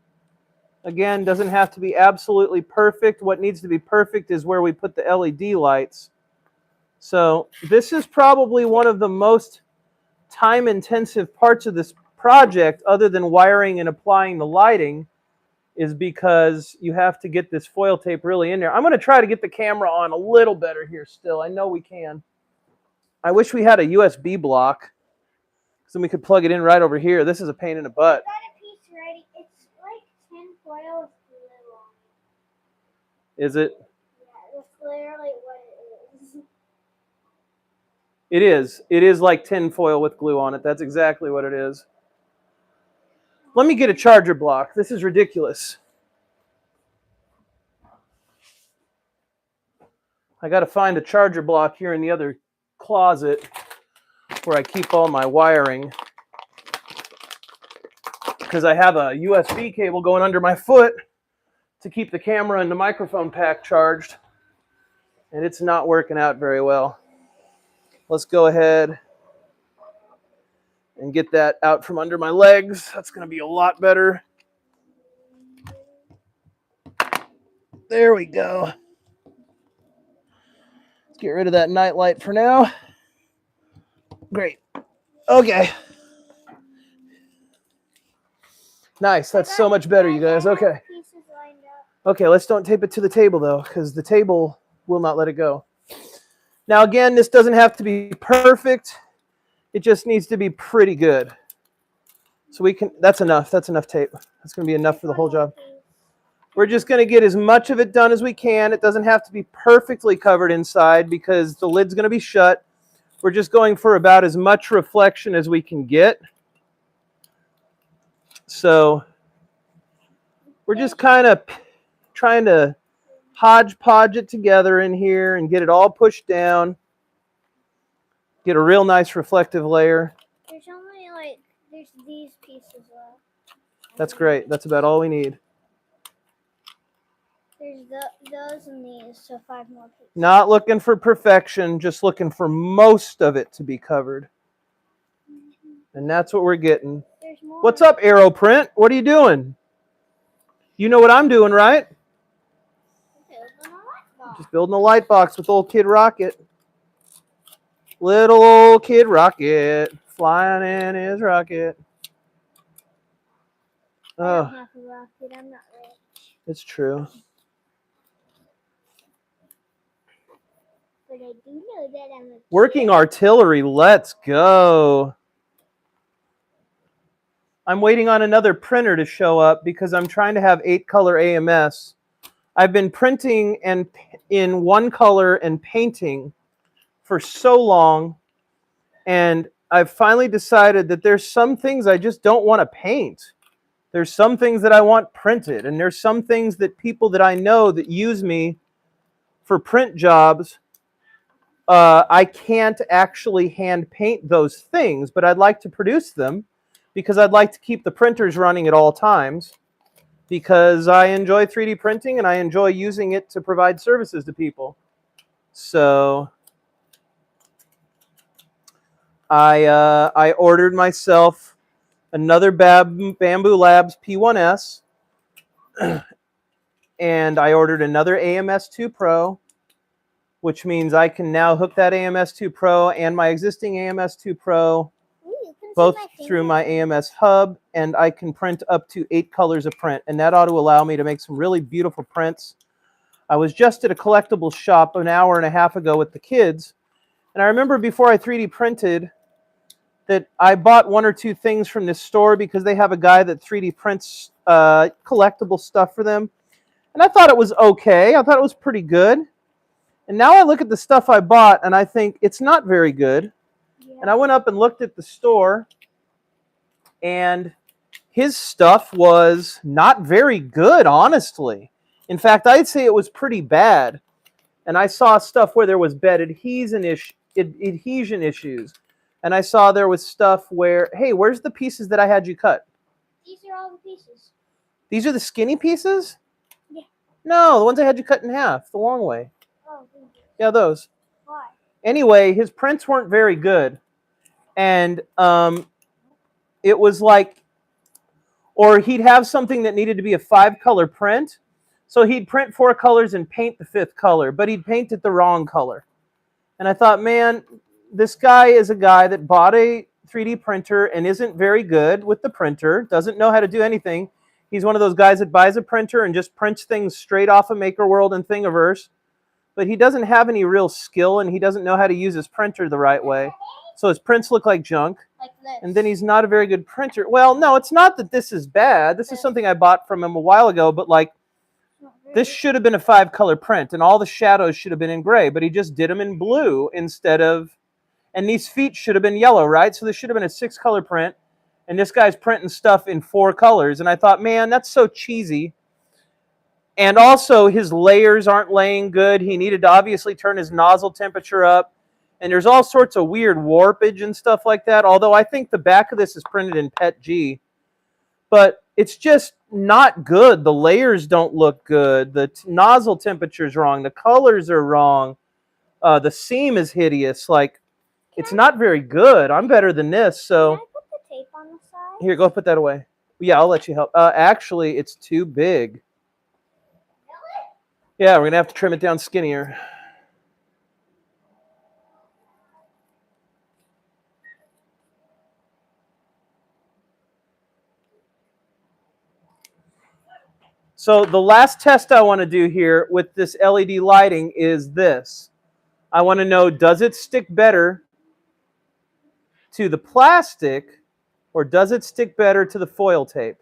Again, doesn't have to be absolutely perfect. What needs to be perfect is where we put the LED lights. So this is probably one of the most time-intensive parts of this project, other than wiring and applying the lighting, is because you have to get this foil tape really in there. I'm going to try to get the camera on a little better here still. I know we can. I wish we had a USB block, so then we could plug it in right over here. This is a pain in the butt. I got a piece ready. It's like tin foil with glue on it. Is it? Yeah, that's literally what it is. It is. It is like tin foil with glue on it. That's exactly what it is. Let me get a charger block. This is ridiculous. I got to find a charger block here in the other closet where I keep all my wiring, because I have a USB cable going under my foot to keep the camera and the microphone pack charged, and it's not working out very well. Let's go ahead and get that out from under my legs. That's going to be a lot better. There we go. Let's get rid of that night light for now. Great. Okay. Nice. That's so much better, you guys. Okay. Pieces lined up. Okay, let's don't tape it to the table, though, because the table will not let it go. Now, again, this doesn't have to be perfect. It just needs to be pretty good. So we can, that's enough. That's enough tape. That's going to be enough for the whole job. We're just going to get as much of it done as we can. It doesn't have to be perfectly covered inside because the lid's going to be shut. We're just going for about as much reflection as we can get. So we're just kind of trying to hodgepodge it together in here and get it all pushed down. Get a real nice reflective layer. There's only like, there's these pieces left. That's great. That's about all we need. There's those and these, so 5 more pieces. Not looking for perfection, just looking for most of it to be covered. And that's what we're getting. There's more. What's up, Aeroprint? What are you doing? You know what I'm doing, right? Building a light box. Just building a light box with old Kid Rocket. Little old Kid Rocket, flying in his rocket. I Oh, don't have a rocket, I'm not rich. it's true. But I do know that I'm a Working artillery, let's go. I'm waiting on another printer to show up because I'm trying to have 8-color AMS. I've been printing and in 1 color and painting for so long, and I've finally decided that there's some things I just don't want to paint. There's some things that I want printed, and there's some things that people that I know that use me for print jobs, I can't actually hand paint those things, but I'd like to produce them because I'd like to keep the printers running at all times because I enjoy 3D printing and I enjoy using it to provide services to people. So I ordered myself another Bambu Labs P1S, and I ordered another AMS2 Pro, which means I can now hook that AMS2 Pro and my existing AMS2 Pro Ooh, you can see both my through finger. my AMS hub, and I can print up to 8 colors of print, and that ought to allow me to make some really beautiful prints. I was just at a collectibles shop an hour and a half ago with the kids, and I remember before I 3D printed that I bought 1 or 2 things from this store because they have a guy that 3D prints collectible stuff for them, and I thought it was okay. I thought it was pretty good. And now I look at the stuff I bought and I think it's not very good. Yeah. And I went up and looked at the store, and his stuff was not very good, honestly. In fact, I'd say it was pretty bad. And I saw stuff where there was bed adhesion issues. And I saw there was stuff where, hey, where's the pieces that I had you cut? These are all the pieces. These are the skinny pieces? Yeah. No, the ones I had you cut in half, the long way. Oh, thank you. Yeah, those. Why? Anyway, his prints weren't very good. And it was like, or he'd have something that needed to be a 5-color print. So he'd print 4 colors and paint the 5th color, but he'd paint it the wrong color. And I thought, man, this guy is a guy that bought a 3D printer and isn't very good with the printer, doesn't know how to do anything. He's one of those guys that buys a printer and just prints things straight off of Makerworld and Thingiverse. But he doesn't have any real skill, and he doesn't know how to use his printer the right way. So his prints look like junk. Like this. And then he's not a very good printer. Well, no, it's not that this is bad. This is something I bought from him a while ago, but like, this should have been a 5-color print, and all the shadows should have been in gray, but he just did them in blue instead of, and these feet should have been yellow, right? So this should have been a 6-color print, and this guy's printing stuff in 4 colors, and I thought, man, that's so cheesy. And also, his layers aren't laying good. He needed to obviously turn his nozzle temperature up. And there's all sorts of weird warpage and stuff like that, although I think the back of this is printed in PETG. But it's just not good. The layers don't look good. The nozzle temperature's wrong. The colors are wrong. The seam is hideous. Like, it's not very good. I'm better than this, so... Can I put the tape on the side? Here, go put that away. Yeah, I'll let you help. Actually, it's too big. Yeah, we're going to have to trim it down skinnier. So the last test I want to do here with this LED lighting is this. I want to know, does it stick better to the plastic or does it stick better to the foil tape?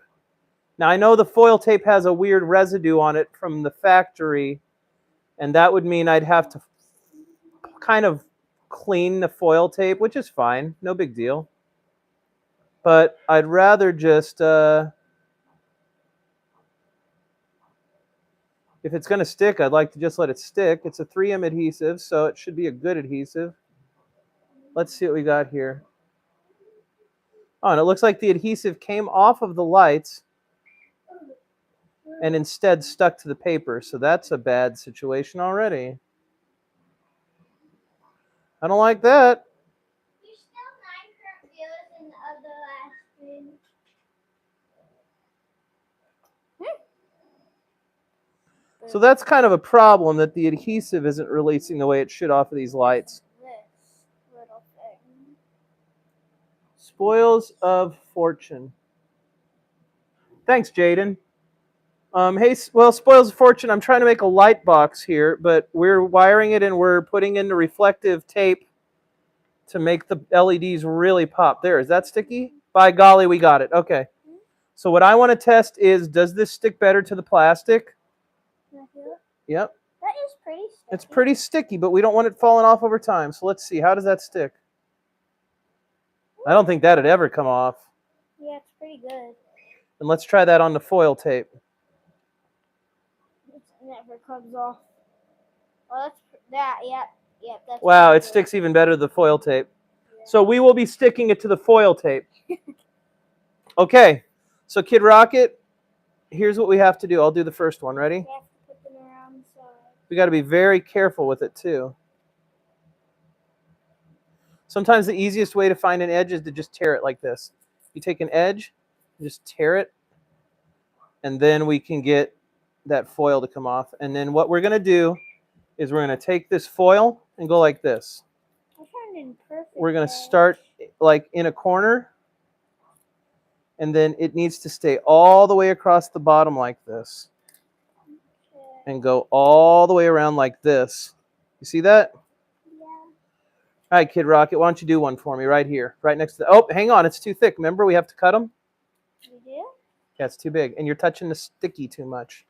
Now I know the foil tape has a weird residue on it from the factory, and that would mean I'd have to kind of clean the foil tape, which is fine, no big deal. But I'd rather just... if it's going to stick, I'd like to just let it stick. It's a 3M adhesive, so it should be a good adhesive. Let's see what we got here. Oh, and it looks like the adhesive came off of the lights and instead stuck to the paper, so that's a bad situation already. I don't like that. There's still 9 current viewers in the other last stream. So that's kind of a problem, that the adhesive isn't releasing the way it should off of these lights. This little thing. Spoils of fortune. Thanks, Jaden. Hey, well, spoils of fortune. I'm trying to make a light box here, but we're wiring it and we're putting in the reflective tape to make the LEDs really pop. There, is that sticky? By golly, we got it. Okay. So what I want to test is, does this stick better to the plastic? Can I feel it? Yep. That is pretty sticky. It's pretty sticky, but we don't want it falling off over time. So let's see. How does that stick? I don't think that'd ever come off. Yeah, it's pretty good. And let's try that on the foil tape. It never comes off. Oh, that's that. Yep. That's Wow, pretty it good. sticks even better to the foil tape. Yeah. So we will be sticking it to the foil tape. Okay. So Kid Rocket, here's what we have to do. I'll do the first one. Ready? We have to put them around the side. We got to be very careful with it too. Sometimes the easiest way to find an edge is to just tear it like this. You take an edge, just tear it, and then we can get that foil to come off. And then what we're going to do is we're going to take this foil and go like this. I found it in perfect. We're going to start like in a corner, and then it needs to stay all the way across the bottom like this. Okay. And go all the way around like this. You see that? Yeah. All right, Kid Rocket, why don't you do one for me right here, right next to the... Oh, hang on, it's too thick. Remember, we have to cut them? You do? Yeah, it's too big. And you're touching the sticky too much.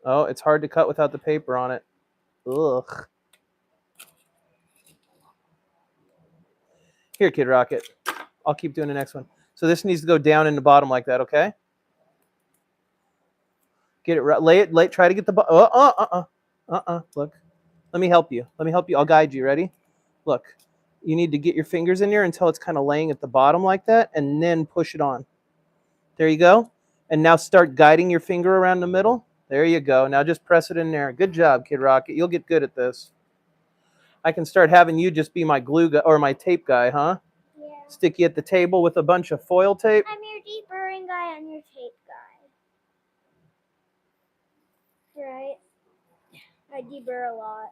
Oh, it's hard to cut without the paper on it. Ugh. Here, Kid Rocket. I'll keep doing the next one. So this needs to go down in the bottom like that, okay? Get it right. Lay it. Try to get the... Look. Let me help you. I'll guide you. Ready? Look. You need to get your fingers in there until it's kind of laying at the bottom like that, and then push it on. There you go. And now start guiding your finger around the middle. There you go. Now just press it in there. Good job, Kid Rocket. You'll get good at this. I can start having you just be my glue guy or my tape guy, huh? Yeah. Stick you at the table with a bunch of foil tape. I'm your deburring guy. I'm your tape guy. Right? I deburr a lot.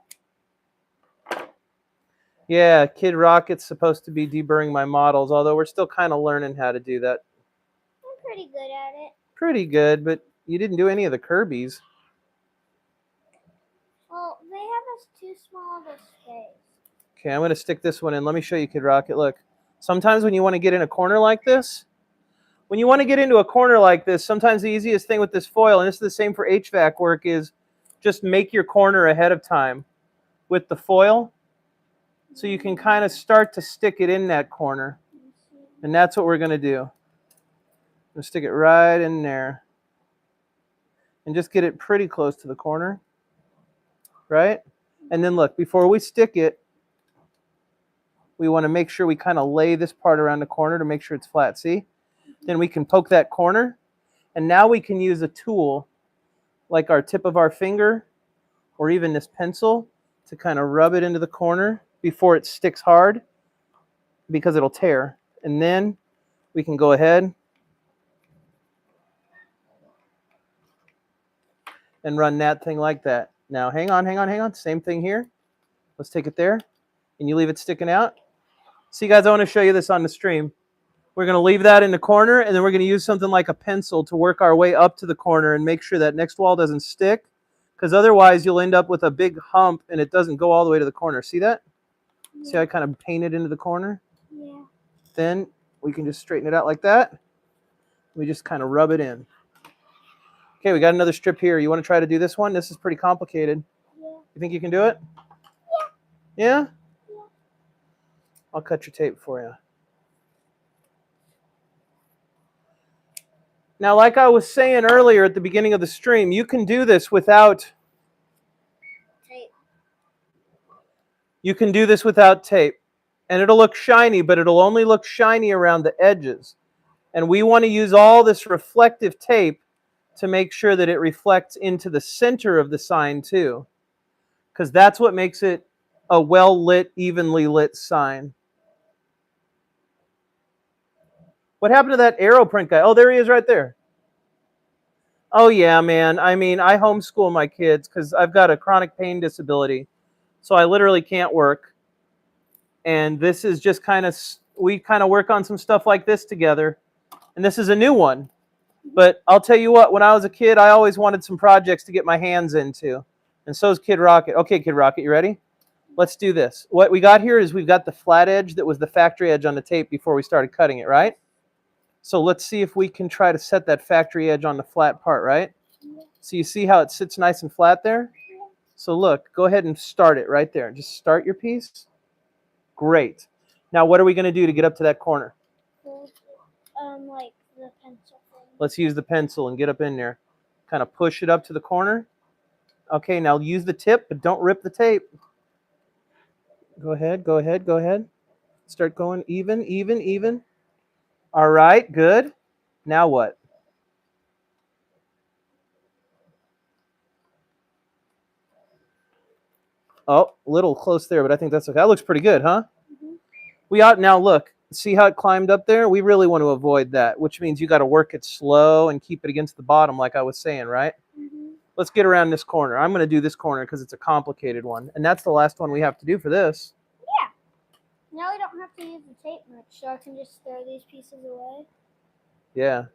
Yeah, Kid Rocket's supposed to be deburring my models, although we're still kind of learning how to do that. I'm pretty good at it. Pretty good, but you didn't do any of the Kirby's. Well, they have us too small of a space. Okay, I'm going to stick this one in. Let me show you, Kid Rocket. Look, sometimes when you want to get in a corner like this, sometimes the easiest thing with this foil, and this is the same for HVAC work, is just make your corner ahead of time with the foil. So you can kind of start to stick it in that corner. And that's what we're going to do. I'm going to stick it right in there. And just get it pretty close to the corner. Right? And then look, before we stick it, we want to make sure we kind of lay this part around the corner to make sure it's flat. See? Then we can poke that corner. And now we can use a tool like our tip of our finger or even this pencil to kind of rub it into the corner before it sticks hard because it'll tear. And then we can go ahead and run that thing like that. Now, hang on. Same thing here. Let's take it there. And you leave it sticking out. See, guys, I want to show you this on the stream. We're going to leave that in the corner, and then we're going to use something like a pencil to work our way up to the corner and make sure that next wall doesn't stick, because otherwise you'll end up with a big hump and it doesn't go all the way to the corner. See that? Yeah. See how I kind of painted into the corner? Yeah. Then we can just straighten it out like that. We just kind of rub it in. Okay, we got another strip here. You want to try to do this one? This is pretty complicated. Yeah. You think you can do it? Yeah. Yeah? Yeah. I'll cut your tape for you. Now, like I was saying earlier at the beginning of the stream, you can do this without Tape. You can do this without tape. And it'll look shiny, but it'll only look shiny around the edges. And we want to use all this reflective tape to make sure that it reflects into the center of the sign too. Because that's what makes it a well-lit, evenly lit sign. What happened to that arrow print guy? Oh, there he is right there. Oh, yeah, man. I mean, I homeschool my kids because I've got a chronic pain disability. So I literally can't work. And this is just we kind of work on some stuff like this together. And this is a new one. But I'll tell you what, when I was a kid, I always wanted some projects to get my hands into. And so is Kid Rocket. Okay, Kid Rocket, you ready? Let's do this. What we got here is we've got the flat edge that was the factory edge on the tape before we started cutting it, right? So let's see if we can try to set that factory edge on the flat part, right? So you see how it sits nice and flat there? So look, go ahead and start it right there. Just start your piece. Great. Now what are we going to do to get up to that corner? Like the pencil thing. Let's use the pencil and get up in there. Kind of push it up to the corner. Okay, now use the tip, but don't rip the tape. Go ahead. Start going even. All right, good. Now what? Oh, a little close there, but I think that's okay. That looks pretty good, huh? Mm-hmm. Now look, see how it climbed up there? We really want to avoid that, which means you got to work it slow and keep it against the bottom like I was saying, right? Mm-hmm. Let's get around this corner. I'm going to do this corner because it's a complicated one. And that's the last one we have to do for this. Yeah. Now we don't have to use the tape much, so I can just throw these pieces away. Yeah.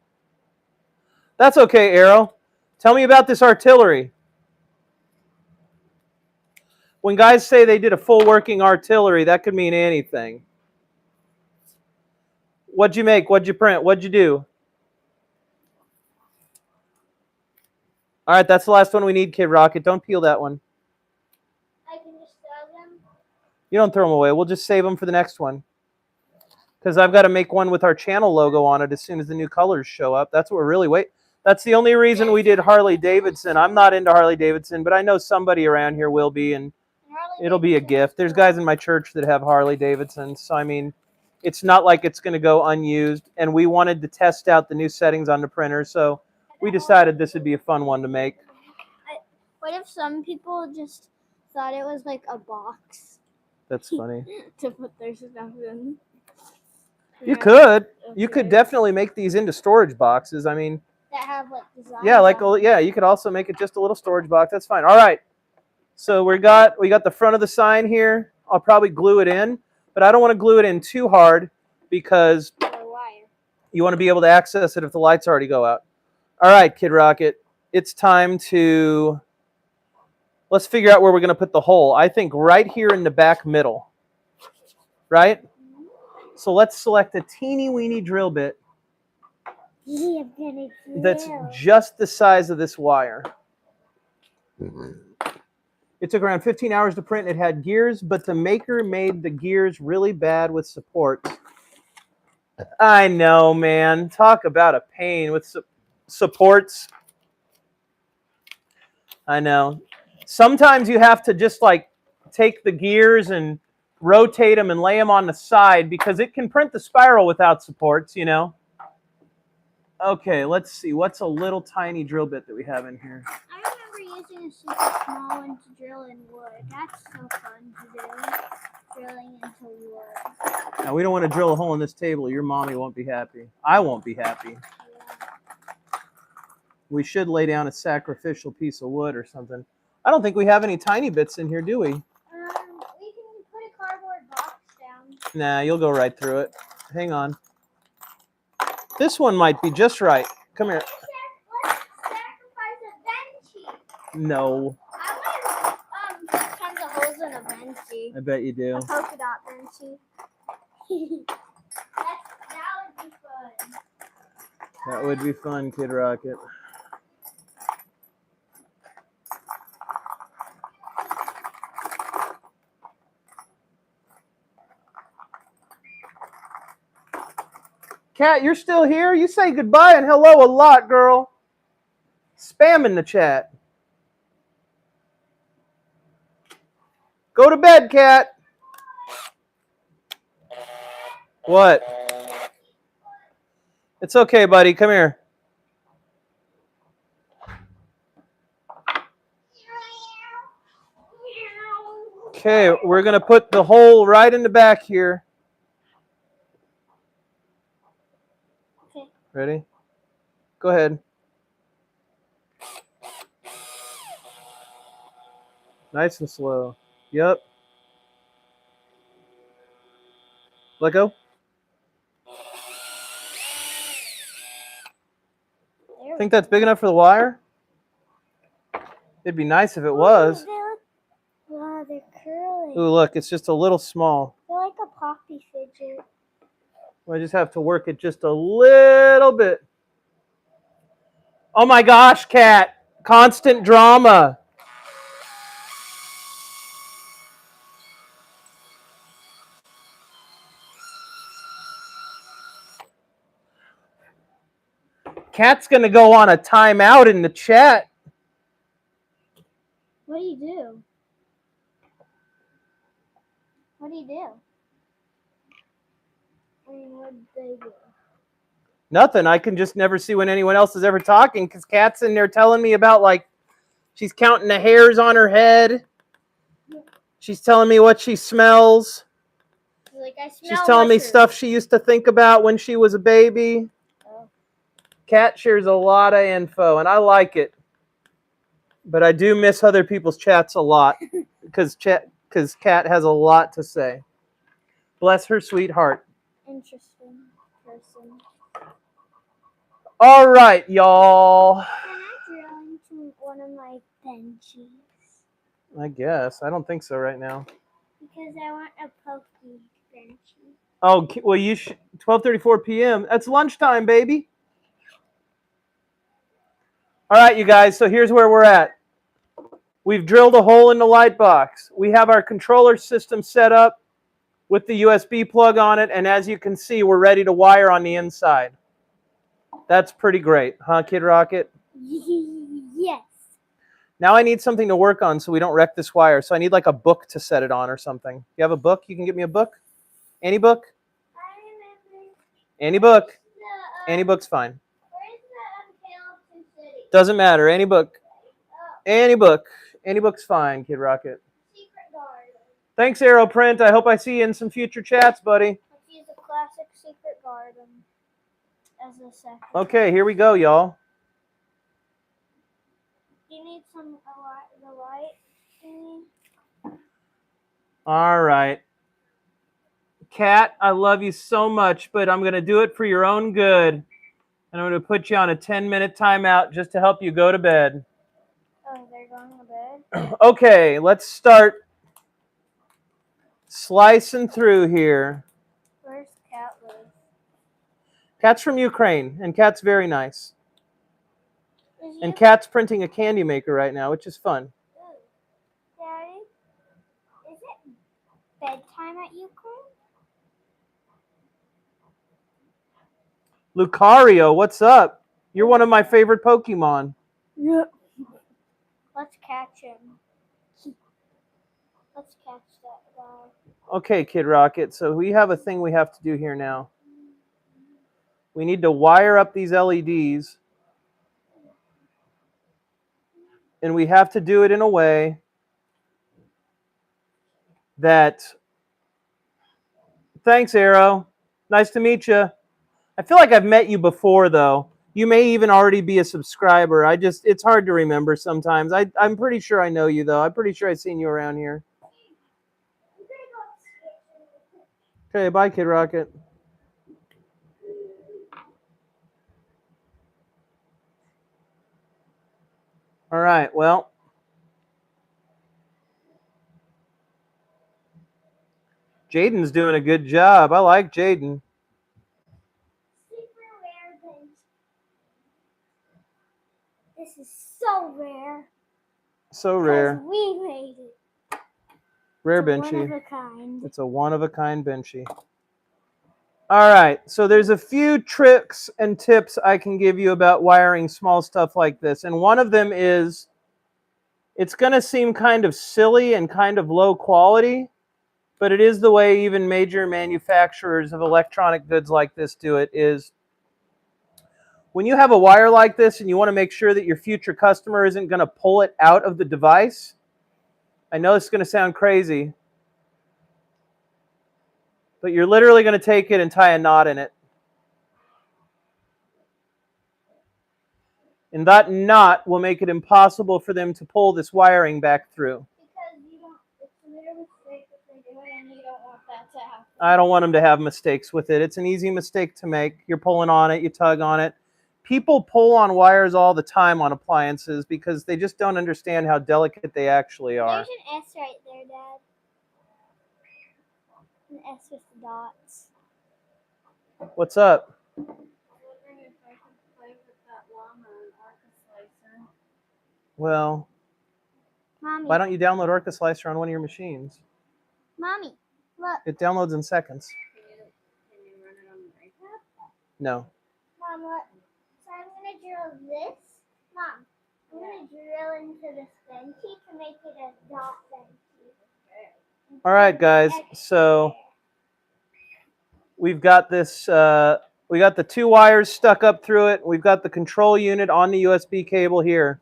That's okay, Arrow. Tell me about this artillery. When guys say they did a full working artillery, that could mean anything. What'd you make? What'd you print? What'd you do? All right, that's the last one we need, Kid Rocket. Don't peel that one. I can just throw them? You don't throw them away. We'll just save them for the next one. Because I've got to make one with our channel logo on it as soon as the new colors show up. That's what we're really waiting. That's the only reason we did Harley Davidson. I'm not into Harley Davidson, but I know somebody around here will be, and it'll be a gift. There's guys in my church that have Harley Davidsons, so I mean, it's not like it's going to go unused. And we wanted to test out the new settings on the printer, so we decided this would be a fun one to make. What if some people just thought it was like a box? That's funny. To put their stuff in. You could. You could definitely make these into storage boxes. I mean, that have like designs. Yeah, you could also make it just a little storage box. That's fine. All right. So we got the front of the sign here I'll probably glue it in, but I don't want to glue it in too hard because or wire. you want to be able to access it if the lights already go out. All right, Kid Rocket, it's time to, let's figure out where we're going to put the hole. I think right here in the back middle, right? So let's select a teeny weeny drill bit that's just the size of this wire. It took around 15 hours to print. It had gears, but the maker made the gears really bad with supports. I know, man. Talk about a pain with supports. I know. Sometimes you have to just like take the gears and rotate them and lay them on the side because it can print the spiral without supports, you know. Okay, let's see. What's a little tiny drill bit that we have in here? I remember using a super small one to drill in wood. That's so fun to do. Drilling into wood. Now, we don't want to drill a hole in this table. Your mommy won't be happy. I won't be happy. We should lay down a sacrificial piece of wood or something. I don't think we have any tiny bits in here, do we? We can put a cardboard box down. Nah, you'll go right through it. Hang on. This one might be just right. Come here. Let's sacrifice a Benchy. No. I want to put tons of holes in a Benchy. I bet you do. A polka dot Benchy. That would be fun. That would be fun, Kid Rocket. Kat, you're still here? You say goodbye and hello a lot, girl. Spam in the chat. Go to bed, Kat. What? It's okay, buddy. Come here. Okay, we're going to put the hole right in the back here. Okay. Ready? Go ahead. Nice and slow. Yep. Let go. Think that's big enough for the wire? It'd be nice if it was. Wow, they're curly. Ooh, look, it's just a little small. They're like a poppy fidget. I just have to work it just a little bit. Oh my gosh, Kat. Constant drama. Kat's going to go on a timeout in the chat. What do you do? What do you do? I mean, what did they do? Nothing. I can just never see when anyone else is ever talking because Kat's in there telling me about, like, she's counting the hairs on her head. She's telling me what she smells. Like, I smell She's telling me stuff she used to think about when she was a baby. Oh. Kat shares a lot of info, and I like it. But I do miss other people's chats a lot because Kat has a lot to say. Bless her sweet heart. Interesting person. All right, y'all. Can I drill into one of my benches? I guess. I don't think so right now. Because I want a pokey benchy. Oh, well, 12:34 p.m. That's lunchtime, baby. All right, you guys. So here's where we're at. We've drilled a hole in the light box. We have our controller system set up with the USB plug on it. And as you can see, we're ready to wire on the inside. That's pretty great. Huh, Kid Rocket? Yes. Now I need something to work on so we don't wreck this wire. So I need like a book to set it on or something. You have a book? You can get me a book? Any book? I remember. Any book? The, Any book's fine. Where's the Tale of Two Cities? Doesn't matter. Any book. Oh, Any book. Any book's fine, Kid Rocket. Secret Garden. Thanks, Aeroprint. I hope I see you in some future chats, buddy. Let's use a classic Secret Garden as a second. Okay, here we go, y'all. Do you need the light thingy? All right. Kat, I love you so much, but I'm going to do it for your own good. And I'm going to put you on a 10-minute timeout just to help you go to bed. Oh, they're going to bed? Okay, let's start slicing through here. Where's Cat live? Kat's from Ukraine, and Kat's very nice. Is And you- Kat's printing a candy maker right now, which is fun. Daddy, is it bedtime at Ukraine? Lucario, what's up? You're one of my favorite Pokemon. Yeah. Let's catch him. Let's catch that guy. Okay, Kid Rocket, so we have a thing we have to do here now. We need to wire up these LEDs. And we have to do it in a way that... Thanks, Arrow. Nice to meet you. I feel like I've met you before, though. You may even already be a subscriber. It's hard to remember sometimes. I'm pretty sure I know you, though. I'm pretty sure I've seen you around here. Okay, bye, Kid Rocket. All right, well. Jaden's doing a good job. I like Jaden. Super rare bench. This is so rare. So rare. We made it. Rare It's benchy. one of a kind. It's a one-of-a-kind benchy. All right, so there's a few tricks and tips I can give you about wiring small stuff like this. And one of them is, it's going to seem kind of silly and kind of low quality, but it is the way even major manufacturers of electronic goods like this do it, is when you have a wire like this and you want to make sure that your future customer isn't going to pull it out of the device, I know this is going to sound crazy, but you're literally going to take it and tie a knot in it. And that knot will make it impossible for them to pull this wiring back through. Because it's a little mistake that they're doing and you don't want that to happen. I don't want them to have mistakes with it. It's an easy mistake to make. You're pulling on it, you tug on it. People pull on wires all the time on appliances because they just don't understand how delicate they actually are. There's an S right there, Dad. An S with the dots. What's up? I was wondering if I could play with that llama and Arca Slicer. Well, Mommy. why don't you download Orca Slicer on one of your machines? Mommy, look. It downloads in seconds. Can you run it on the iPad? No. Mom, look. So I'm going to drill this. Mom, I'm going to drill into this benchy to make it a dot benchy. All right, guys. So we've got this. We got the two wires stuck up through it. We've got the control unit on the USB cable here.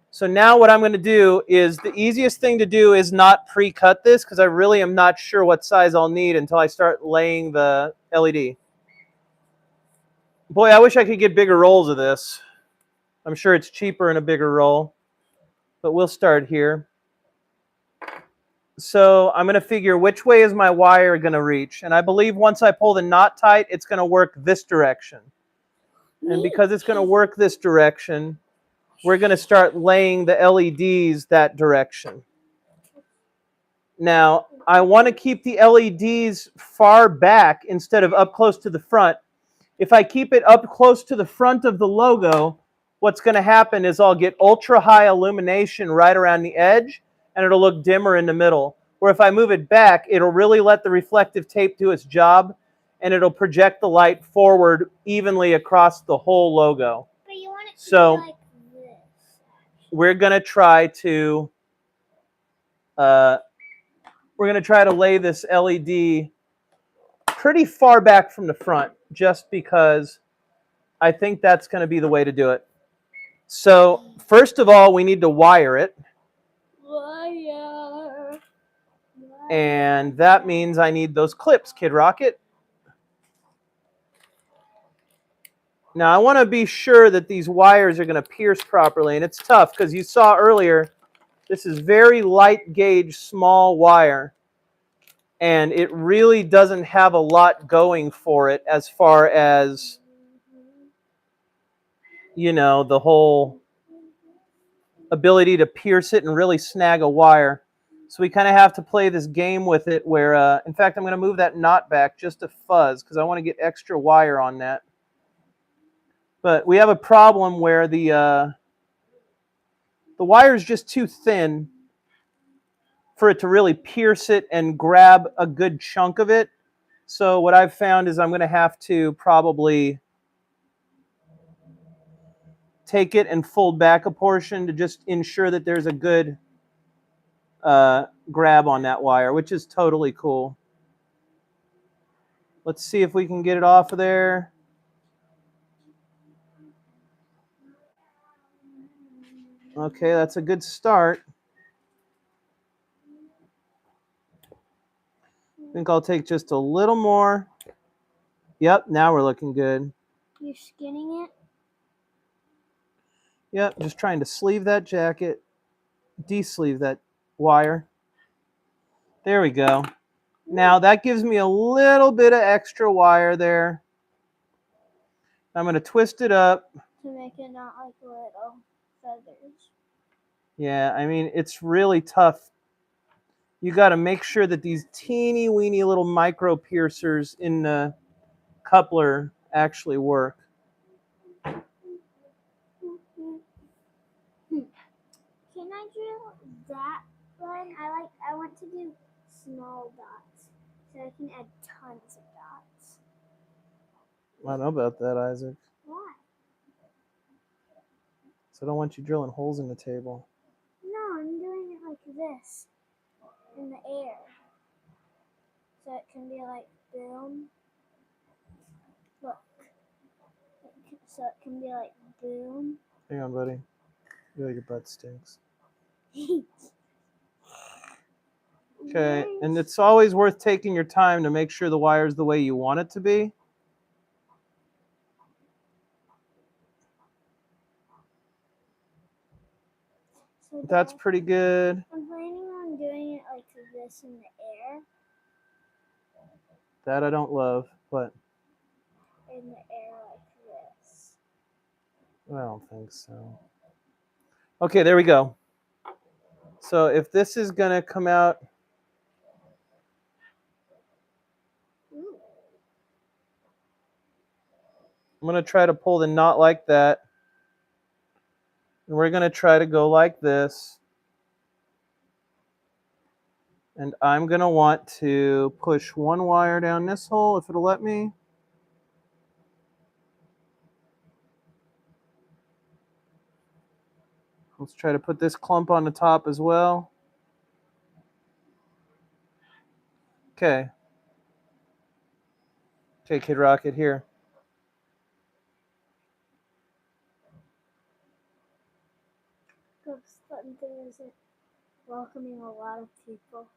So now what I'm going to do is, the easiest thing to do is not pre-cut this, because I really am not sure what size I'll need until I start laying the LED. Boy, I wish I could get bigger rolls of this. I'm sure it's cheaper in a bigger roll, but we'll start here. So I'm going to figure which way is my wire going to reach. And I believe once I pull the knot tight, it's going to work this direction. And because it's going to work this direction, we're going to start laying the LEDs that direction. Now, I want to keep the LEDs far back instead of up close to the front. If I keep it up close to the front of the logo, what's going to happen is I'll get ultra high illumination right around the edge, and it'll look dimmer in the middle. Where if I move it back, it'll really let the reflective tape do its job, and it'll project the light forward evenly across the whole logo. But you want it to So, be like this. we're going to try to lay this LED pretty far back from the front, just because I think that's going to be the way to do it. So first of all, we need to wire it. Wire. And that means I need those clips, Kid Rocket. Now I want to be sure that these wires are going to pierce properly, and it's tough because you saw earlier, this is very light gauge, small wire. and it really doesn't have a lot going for it as far as, you know, the whole ability to pierce it and really snag a wire. So we kind of have to play this game with it where, in fact, I'm going to move that knot back just a fuzz because I want to get extra wire on that. But we have a problem where the wire is just too thin for it to really pierce it and grab a good chunk of it. So what I've found is I'm going to have to probably take it and fold back a portion to just ensure that there's a good grab on that wire, which is totally cool. Let's see if we can get it off of there. Okay, that's a good start. I think I'll take just a little more. Yep, now we're looking good. You're skinning it? Yep, just trying to sleeve that jacket, de-sleeve that wire. There we go. Now that gives me a little bit of extra wire there. I'm going to twist it up. To make it not like little feathers. Yeah, I mean, it's really tough. You got to make sure that these teeny weeny little micro piercers in the coupler actually work. Can I drill that one? I want to do small dots so I can add tons of dots. I don't know about that, Isaac. Why? So I don't want you drilling holes in the table. No, I'm doing it like this in the air. So it can be like boom. Look. So it can be like boom. Hang on, buddy. Your butt stinks. Okay, and it's always worth taking your time to make sure the wire's the way you want it to be. So That's pretty good. I'm planning on doing it like this in the air. That I don't love, but In the air like this. I don't think so. Okay, there we go. So if this is going to come out, Ooh. I'm going to try to pull the knot like that. And we're going to try to go like this. And I'm going to want to push one wire down this hole, if it'll let me. Let's try to put this clump on the top as well. Okay. Okay, Kid Rocket, here. Ghost Hunter isn't welcoming a lot of people.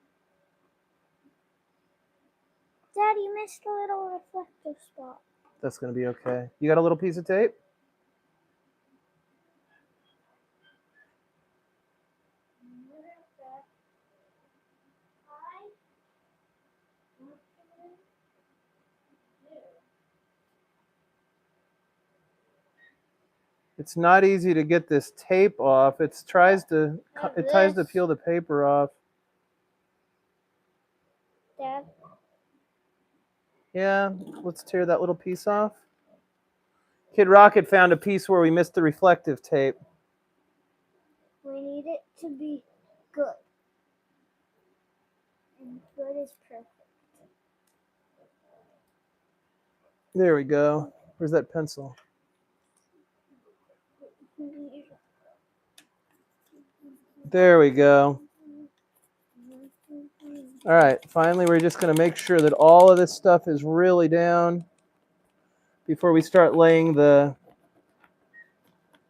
Dad, you missed a little reflective spot. That's going to be okay. You got a little piece of tape? It's not easy to get this tape off. It tries to peel the paper off. Dad? Yeah, let's tear that little piece off. Kid Rocket found a piece where we missed the reflective tape. We need it to be good. And good is perfect. There we go. Where's that pencil? There we go. All right, finally we're just going to make sure that all of this stuff is really down before we start laying the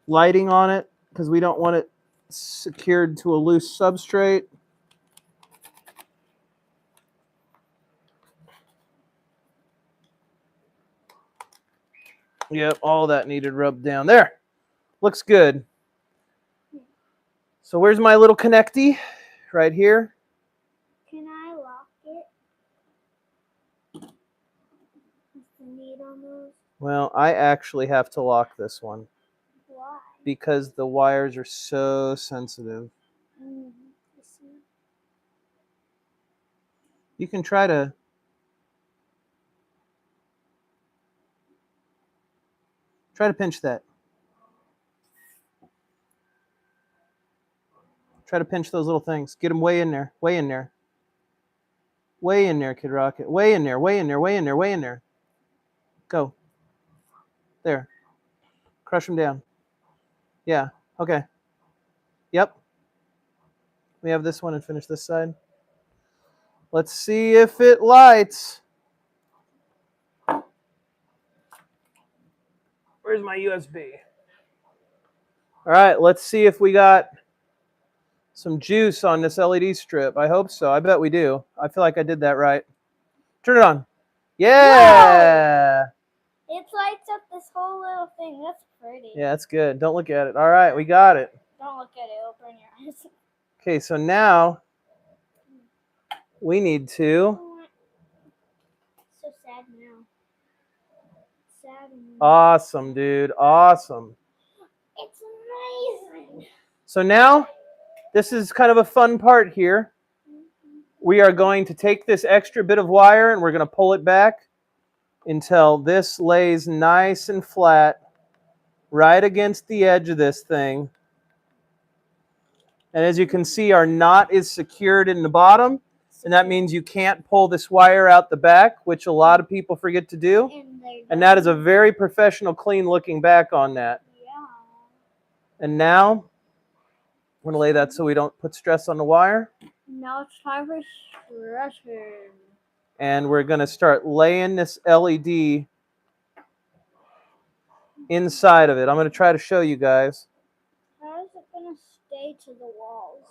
lighting on it, because we don't want it secured to a loose substrate. Yep, all that needed rubbed down. There, looks good. So where's my little connectee? Right here. Can I lock it? the meat on those? Well, I actually have to lock this one Why? because the wires are so sensitive. I see. You can try to pinch that. Try to pinch those little things. Get them way in there. Way in there. Way in there, Kid Rocket. Way in there. Way in there. Way in there. Way in there. Go. There. Crush them down. Yeah. Okay. Yep. We have this one and finish this side. Let's see if it lights. Where's my USB? All right, let's see if we got some juice on this LED strip. I hope so. I bet we do. I feel like I did that right. Turn it on. Yeah. It lights up this whole little thing. That's pretty. Yeah, that's good. Don't look at it. All right, we got it. Don't look at it. It'll burn your eyes. Okay, so now we need to. So sad now. Sad. Awesome, dude. Awesome. It's amazing. So now, this is kind of a fun part here. We are going to take this extra bit of wire and we're going to pull it back until this lays nice and flat right against the edge of this thing. And as you can see, our knot is secured in the bottom, and that means you can't pull this wire out the back, which a lot of people forget to do. And that is a very professional, clean looking back on that. Yeah. And now, I'm going to lay that so we don't put stress on the wire. Now it's time for stretching. And we're going to start laying this LED inside of it. I'm going to try to show you guys. How is it going to stay to the walls?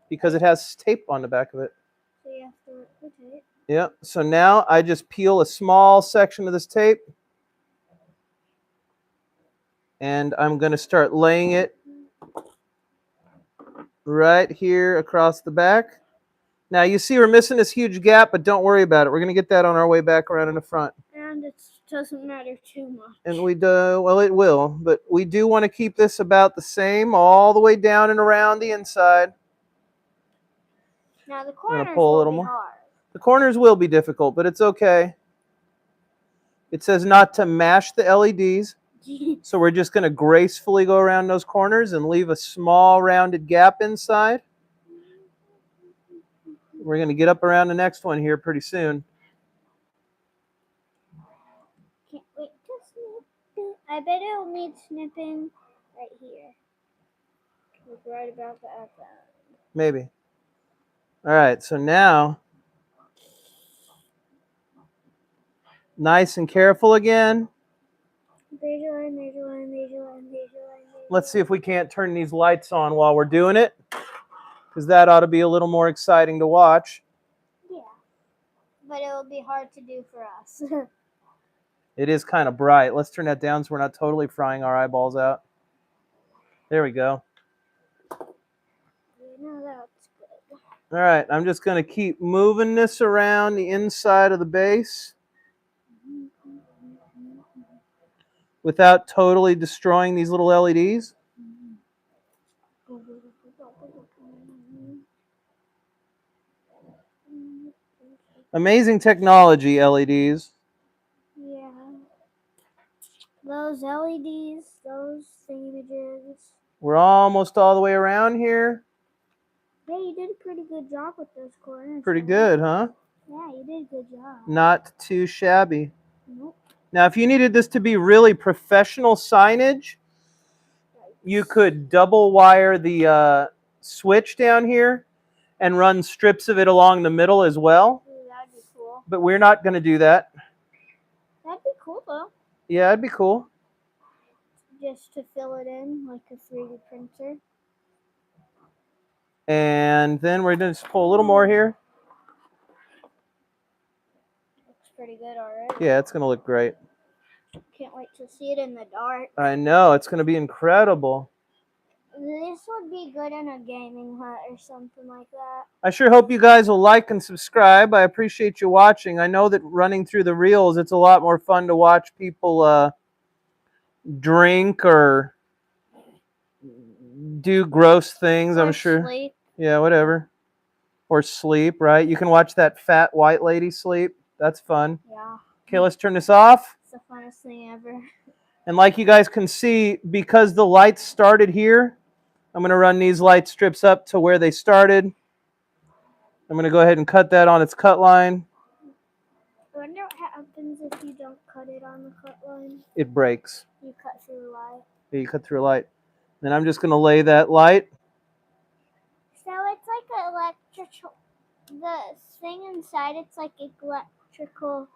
Because it has tape on the back of it. So you have to work with it. Yep. So now I just peel a small section of this tape. And I'm going to start laying it right here across the back. Now you see we're missing this huge gap, but don't worry about it. We're going to get that on our way back around in the front. And it doesn't matter too much. And we do, well, it will, but we do want to keep this about the same all the way down and around the inside. Now the I'm corners gonna pull a will little be more. hard. The corners will be difficult, but it's okay. It says not to mash the LEDs, so we're just going to gracefully go around those corners and leave a small rounded gap inside. We're going to get up around the next one here pretty soon. Can't wait to snip it. I bet it'll need snipping right here. Like right about the outside. Maybe. All right, so now, nice and careful again. Major line, major line, major line, major line. Let's see if we can't turn these lights on while we're doing it, because that ought to be a little more exciting to watch. Yeah, but it'll be hard to do for us. It is kind of bright. Let's turn that down so we're not totally frying our eyeballs out. There we go. That's good. All right, I'm just going to keep moving this around the inside of the base without totally destroying these little LEDs. Amazing technology, LEDs. Yeah. Those LEDs, those thingamajigs. We're almost all the way around here. Hey, you did a pretty good job with those corners. Pretty good, huh? Yeah, you did a good job. Not too shabby. Nope. Now, if you needed this to be really professional signage, you could double wire the switch down here and run strips of it along the middle as well. Ooh, that'd be cool. But we're not going to do that. That'd be cool, though. Yeah, it'd be cool. Just to fill it in like a 3D printer. And then we're going to just pull a little more here. Looks pretty good already. Yeah, it's going to look great. Can't wait to see it in the dark. I know. It's going to be incredible. This would be good in a gaming hut or something like that. I sure hope you guys will like and subscribe. I appreciate you watching. I know that running through the reels, it's a lot more fun to watch people drink or do gross things, I'm Or sure. sleep. Yeah, whatever. Or sleep, right? You can watch that fat white lady sleep. That's fun. Yeah. Okay, let's turn this off. It's the funnest thing ever. And like you guys can see, because the lights started here, I'm going to run these light strips up to where they started. I'm going to go ahead and cut that on its cut line. I wonder what happens if you don't cut it on the cut line. It breaks. You cut through the light. You cut through a light. Then I'm just going to lay that light. So it's like electrical. The thing inside, it's like electrical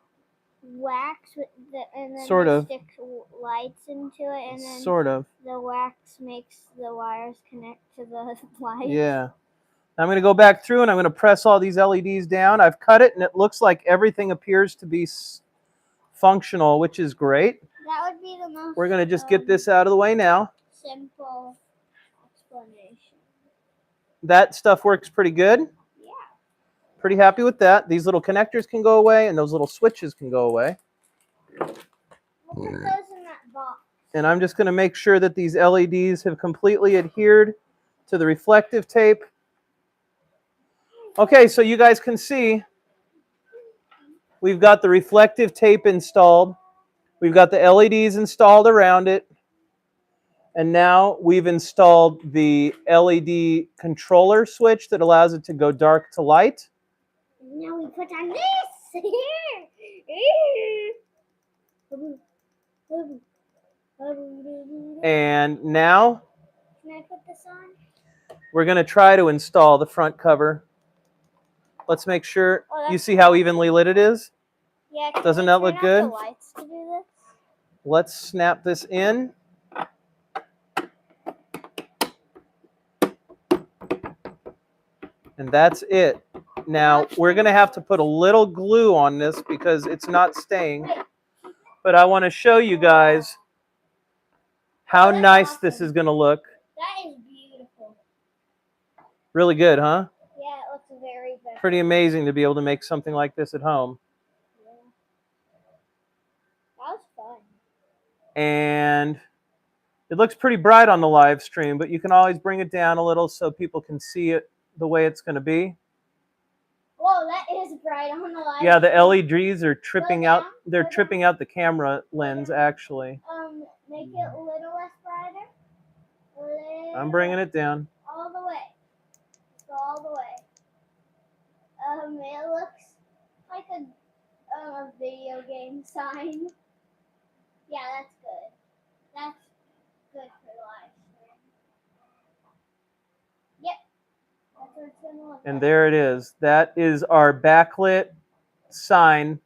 wax with and then Sort they of. stick lights into it, and then Sort of. the wax makes the wires connect to the lights. Yeah. I'm going to go back through and I'm going to press all these LEDs down. I've cut it and it looks like everything appears to be functional, which is great. That would be the most. We're going to just get this out of the way now. Simple explanation. That stuff works pretty good. Yeah. Pretty happy with that. These little connectors can go away and those little switches can go away. We'll put those in that box. And I'm just going to make sure that these LEDs have completely adhered to the reflective tape. Okay, so you guys can see we've got the reflective tape installed. We've got the LEDs installed around it. And now we've installed the LED controller switch that allows it to go dark to light. Now we put on this here. And now Can I put this on? we're going to try to install the front cover. Let's make sure you see how evenly lit it is. Yeah. Doesn't that look good? The lights to do this? Let's snap this in. And that's it. Now, we're going to have to put a little glue on this because it's not staying. But I want to show you guys how nice this is going to look. That is beautiful. Really good, huh? Yeah, it looks very good. Pretty amazing to be able to make something like this at home. Yeah. That was fun. And it looks pretty bright on the live stream, but you can always bring it down a little so people can see it the way it's going to be. Whoa, that is bright on the live. Yeah, the LEDs are tripping out. They're Go tripping out the camera lens, actually. Make it a little less brighter. I'm bringing it down. All the way. Go all the way. It looks like a video game sign. Yeah, that's good. That's good for the live stream. Yep. That's what it's gonna look And like. there it is. That is our backlit sign,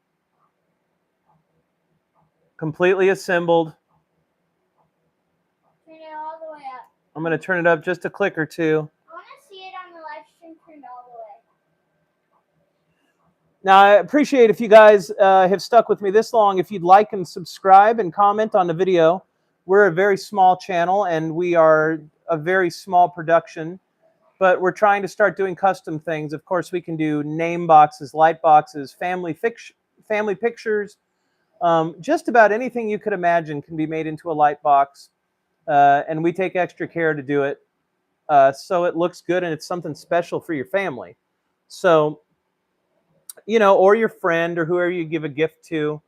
completely assembled. Turn it all the way up. I'm going to turn it up just a click or two. I want to see it on the live stream turned all the way. Now, I appreciate if you guys have stuck with me this long. If you'd like and subscribe and comment on the video. We're a very small channel and we are a very small production, but we're trying to start doing custom things. Of course, we can do name boxes, light boxes, family pictures. Just about anything you could imagine can be made into a light box. And we take extra care to do it so it looks good and it's something special for your family. So, you know, or your friend or whoever you give a gift to.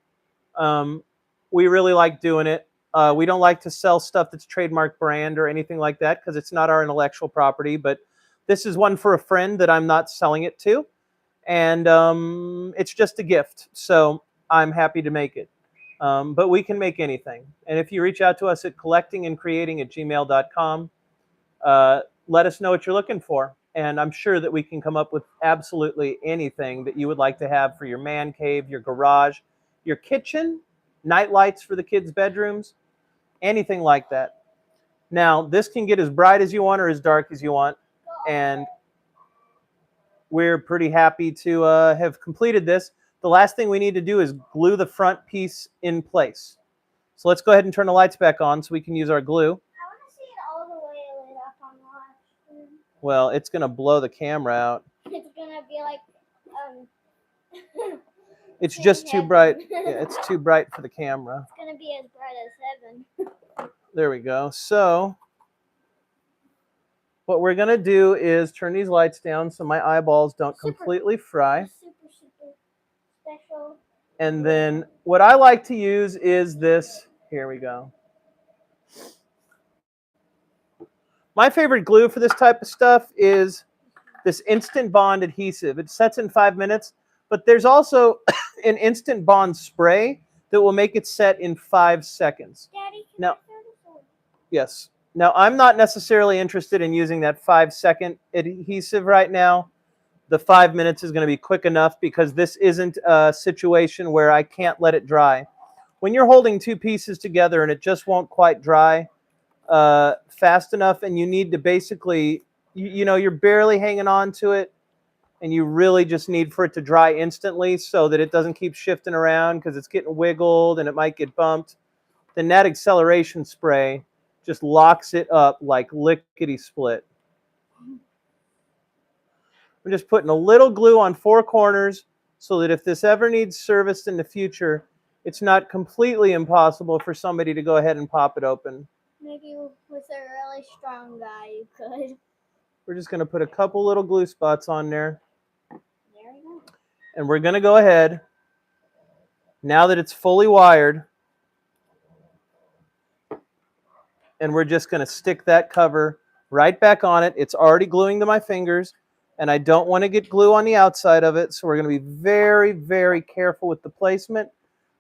We really like doing it. We don't like to sell stuff that's trademark brand or anything like that because it's not our intellectual property. But this is one for a friend that I'm not selling it to. And it's just a gift. So I'm happy to make it. But we can make anything. And if you reach out to us at collectingandcreating@gmail.com, let us know what you're looking for. And I'm sure that we can come up with absolutely anything that you would like to have for your man cave, your garage, your kitchen, night lights for the kids' bedrooms, anything like that. Now, this can get as bright as you want or as dark as you want. And we're pretty happy to have completed this. The last thing we need to do is glue the front piece in place. So let's go ahead and turn the lights back on so we can use our glue. I want to see it all the way lit up on Well, it's going to blow the camera out. It's gonna be like It's in just too heaven. bright. Yeah, it's too bright for the camera. It's gonna be as bright as heaven. There we go. So what we're going to do is turn these lights down so my eyeballs don't Super. completely fry. Super special. And then what I like to use is this. Here we go. My favorite glue for this type of stuff is this Instant Bond adhesive. It sets in 5 minutes, but there's also an Instant Bond spray that will make it set in 5 seconds. Daddy, can Now- I throw this on? Yes. Now, I'm not necessarily interested in using that 5-second adhesive right now. The 5 minutes is going to be quick enough because this isn't a situation where I can't let it dry. When you're holding two pieces together and it just won't quite dry fast enough, and you need to basically, you know, you're barely hanging on to it, and you really just need for it to dry instantly so that it doesn't keep shifting around because it's getting wiggled and it might get bumped, then that acceleration spray just locks it up like lickety-split. I'm just putting a little glue on 4 corners so that if this ever needs serviced in the future, it's not completely impossible for somebody to go ahead and pop it open. Maybe with a really strong guy, you could. We're just going to put a couple little glue spots on there. There we go. And we're going to go ahead, now that it's fully wired, and we're just going to stick that cover right back on it. It's already gluing to my fingers, and I don't want to get glue on the outside of it, so we're going to be very, very careful with the placement.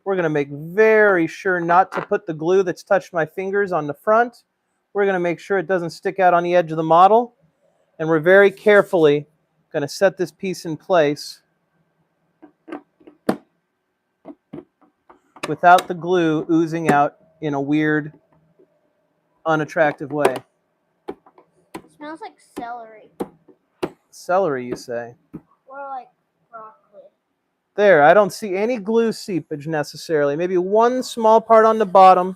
We're going to make very sure not to put the glue that's touched my fingers on the front. We're going to make sure it doesn't stick out on the edge of the model, and we're very carefully going to set this piece in place without the glue oozing out in a weird, unattractive way. It smells like celery. Celery, you say? Or like broccoli. There, I don't see any glue seepage necessarily. Maybe one small part on the bottom.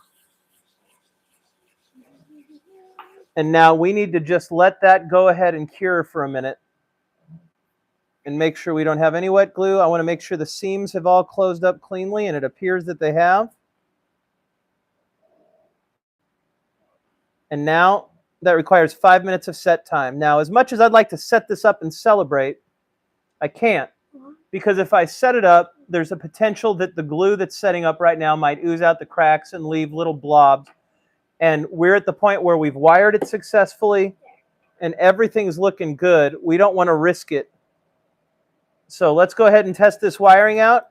And now we need to just let that go ahead and cure for a minute. And make sure we don't have any wet glue. I want to make sure the seams have all closed up cleanly, and it appears that they have. And now that requires 5 minutes of set time. Now, as much as I'd like to set this up and celebrate, I can't. Because if I set it up, there's a potential that the glue that's setting up right now might ooze out the cracks and leave little blobs. And we're at the point where we've wired it successfully and everything's looking good. We don't want to risk it. So let's go ahead and test this wiring out.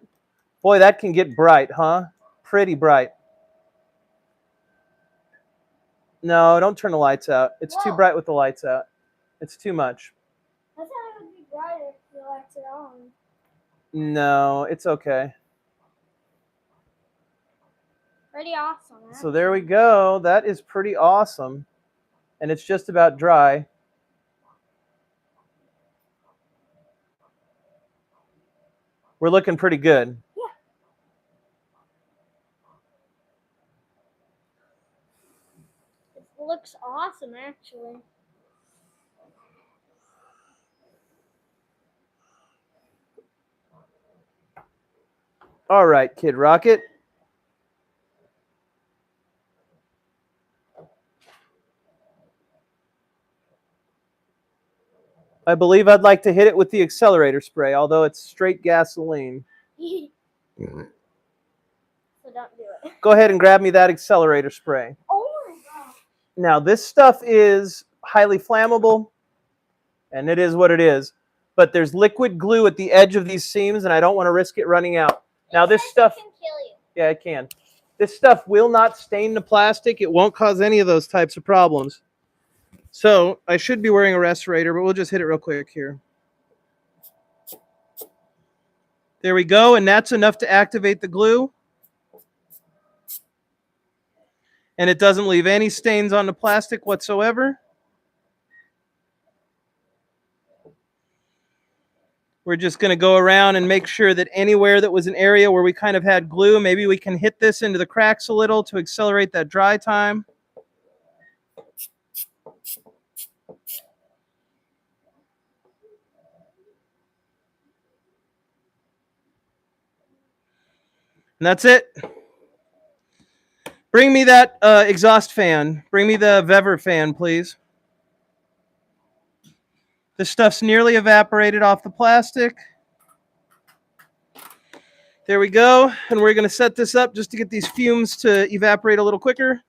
Boy, that can get bright, huh? Pretty bright. No, don't turn the lights out. It's too bright with the lights out. It's too much. I thought it would be brighter if the lights are on. No, it's okay. Pretty awesome. So there we go. That is pretty awesome. And it's just about dry. We're looking pretty good. Yeah. It looks awesome, actually. All right, Kid Rocket. I believe I'd like to hit it with the accelerator spray, although it's straight gasoline. So don't do it. Go ahead and grab me that accelerator spray. Oh my gosh. Now, this stuff is highly flammable, and it is what it is. But there's liquid glue at the edge of these seams, and I don't want to risk it running out. Now, this stuff... It can kill you. Yeah, it can. This stuff will not stain the plastic. It won't cause any of those types of problems. So I should be wearing a respirator, but we'll just hit it real quick here. There we go, and that's enough to activate the glue. And it doesn't leave any stains on the plastic whatsoever. We're just going to go around and make sure that anywhere that was an area where we kind of had glue, maybe we can hit this into the cracks a little to accelerate that dry time. And that's it. Bring me that exhaust fan. Bring me the Vever fan, please. This stuff's nearly evaporated off the plastic. There we go. And we're going to set this up just to get these fumes to evaporate a little quicker.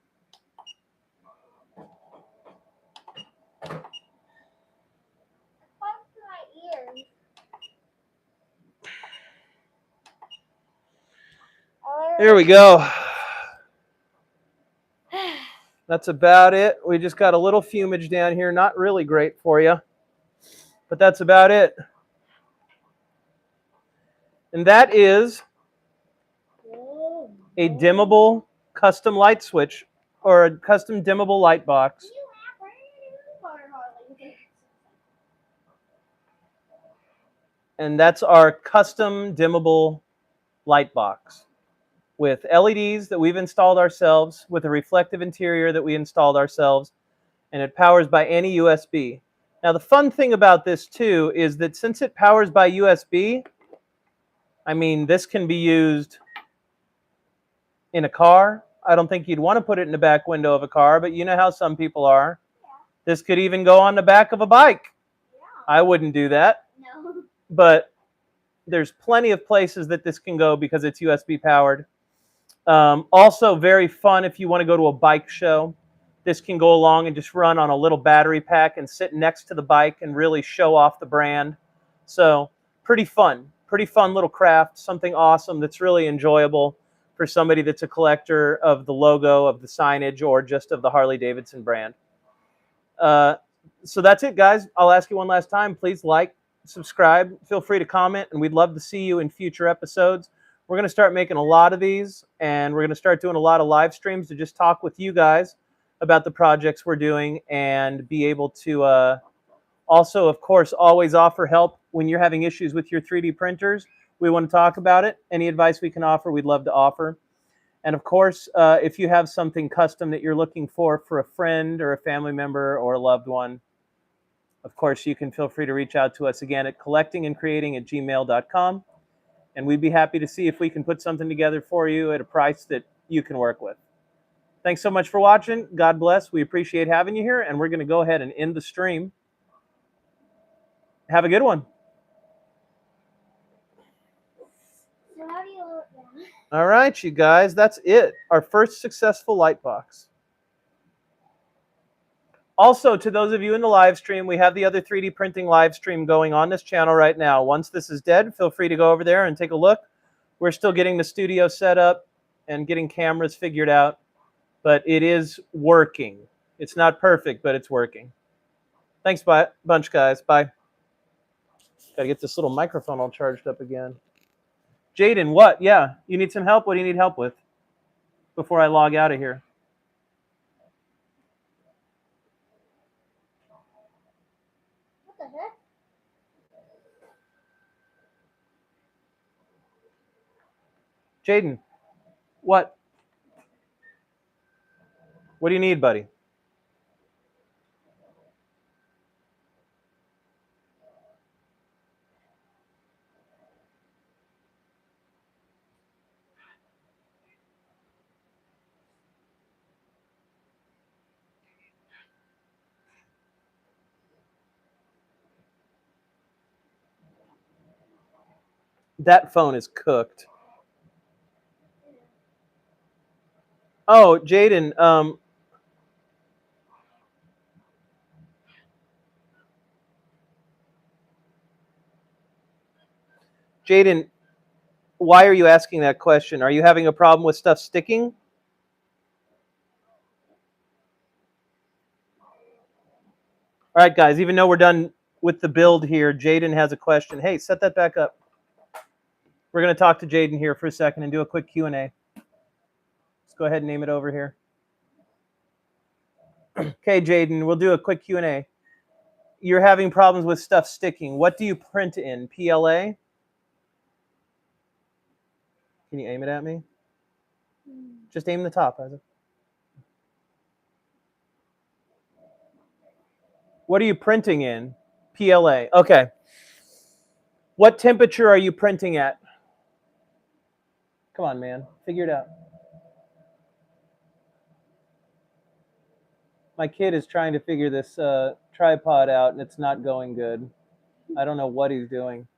There we go. That's about it. We just got a little fumage down here. Not really great for you, but that's about it. And that is a dimmable custom light switch or a custom dimmable light box. And that's our custom dimmable light box with LEDs that we've installed ourselves, with a reflective interior that we installed ourselves, and it powers by any USB. Now, the fun thing about this, too, is that since it powers by USB, I mean, this can be used in a car. I don't think you'd want to put it in the back window of a car, but you know how some people are. Yeah. This could even go on the back of a bike. Yeah. I wouldn't do that. No. But there's plenty of places that this can go because it's USB powered. Also very fun if you want to go to a bike show. This can go along and just run on a little battery pack and sit next to the bike and really show off the brand. So pretty fun little craft, something awesome that's really enjoyable for somebody that's a collector of the logo, of the signage, or just of the Harley Davidson brand. So that's it, guys. I'll ask you one last time. Please like, subscribe, feel free to comment, and we'd love to see you in future episodes. We're going to start making a lot of these, and we're going to start doing a lot of live streams to just talk with you guys about the projects we're doing and be able to also, of course, always offer help when you're having issues with your 3D printers. We want to talk about it. Any advice we can offer, we'd love to offer. And of course, if you have something custom that you're looking for a friend or a family member or a loved one, of course, you can feel free to reach out to us again at collectingandcreating@gmail.com. And we'd be happy to see if we can put something together for you at a price that you can work with. Thanks so much for watching. God bless. We appreciate having you here, and we're going to go ahead and end the stream. Have a good one. So how do you look down? All right, you guys, that's it. Our first successful light box. Also, to those of you in the live stream, we have the other 3D printing live stream going on this channel right now. Once this is dead, feel free to go over there and take a look. We're still getting the studio set up and getting cameras figured out, but it is working. It's not perfect, but it's working. Thanks, bunch, guys. Bye. Got to get this little microphone all charged up again. Jaden, what? Yeah, you need some help? What do you need help with before I log out of here? What the heck? Jaden, what? What do you need, buddy? That phone is cooked. Oh, Jaden, Jaden, why are you asking that question? Are you having a problem with stuff sticking? All right, guys, even though we're done with the build here, Jaden has a question. Hey, set that back up. We're going to talk to Jaden here for a second and do a quick Q&A. Let's go ahead and name it over here. Okay, Jaden, we'll do a quick Q&A. You're having problems with stuff sticking. What do you print in? PLA? Can you aim it at me? Just aim the top, Isaac. What are you printing in? PLA. Okay. What temperature are you printing at? Come on, man. Figure it out. My kid is trying to figure this tripod out, and it's not going good. I don't know what he's doing.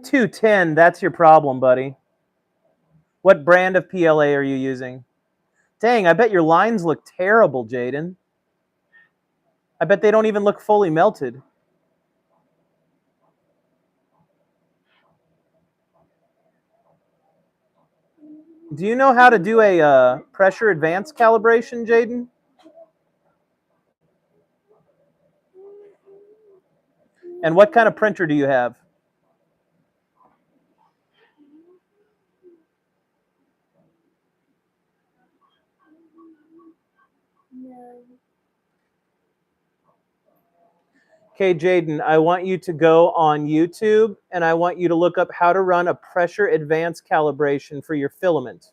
210, that's your problem, buddy. What brand of PLA are you using? Dang, I bet your lines look terrible, Jaden. I bet they don't even look fully melted. Do you know how to do a pressure advance calibration, Jaden? And what kind of printer do you have? No. Okay, Jaden, I want you to go on YouTube and I want you to look up how to run a pressure advance calibration for your filament.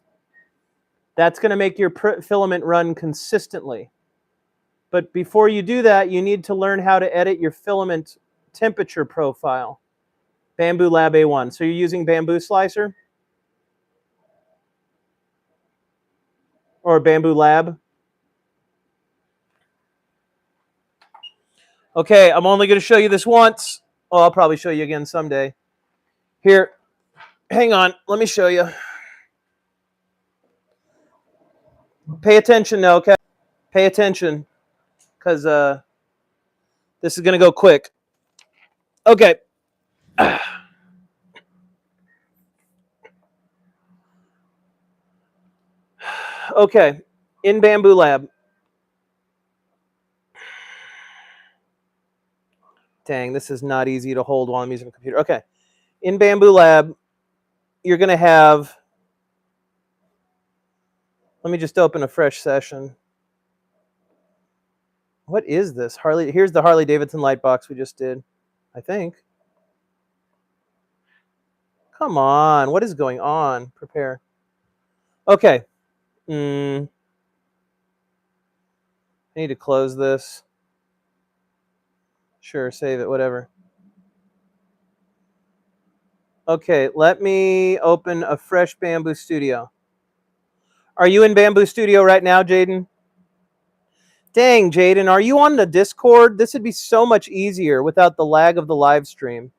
That's going to make your filament run consistently. But before you do that, you need to learn how to edit your filament temperature profile. Bambu Lab A1. So you're using Bambu Slicer? Or Bambu Lab? Okay, I'm only going to show you this once. Oh, I'll probably show you again someday. Here, hang on. Let me show you. Pay attention now, okay? Pay attention, because this is going to go quick. Okay. Okay, in Bambu Lab. Dang, this is not easy to hold while I'm using a computer. Okay, in Bambu Lab, you're going to have, let me just open a fresh session. What is this? Here's the Harley Davidson light box we just did, I think. Come on, what is going on? Prepare. Okay. I need to close this. Sure, save it, whatever. Okay, let me open a fresh Bambu Studio. Are you in Bambu Studio right now, Jaden? Dang, Jaden, are you on the Discord? This would be so much easier without the lag of the live stream.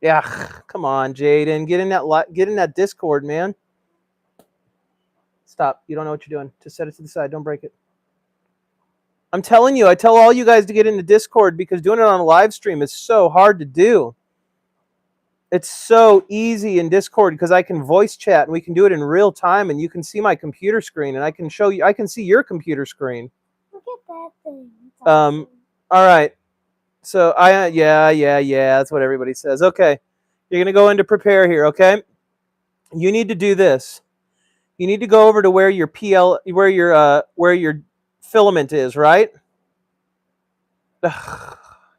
Yeah, come on, Jaden, get in that Discord, man. Stop. You don't know what you're doing. Just set it to the side. Don't break it. I'm telling you, I tell all you guys to get into Discord because doing it on a live stream is so hard to do. It's so easy in Discord because I can voice chat and we can do it in real time and you can see my computer screen and I can show you, I can see your computer screen. Look at that thing. It's awesome. All right. So yeah, that's what everybody says. Okay. You're going to go into prepare here, okay? You need to do this. You need to go over to where your where your filament is, right? Daddy,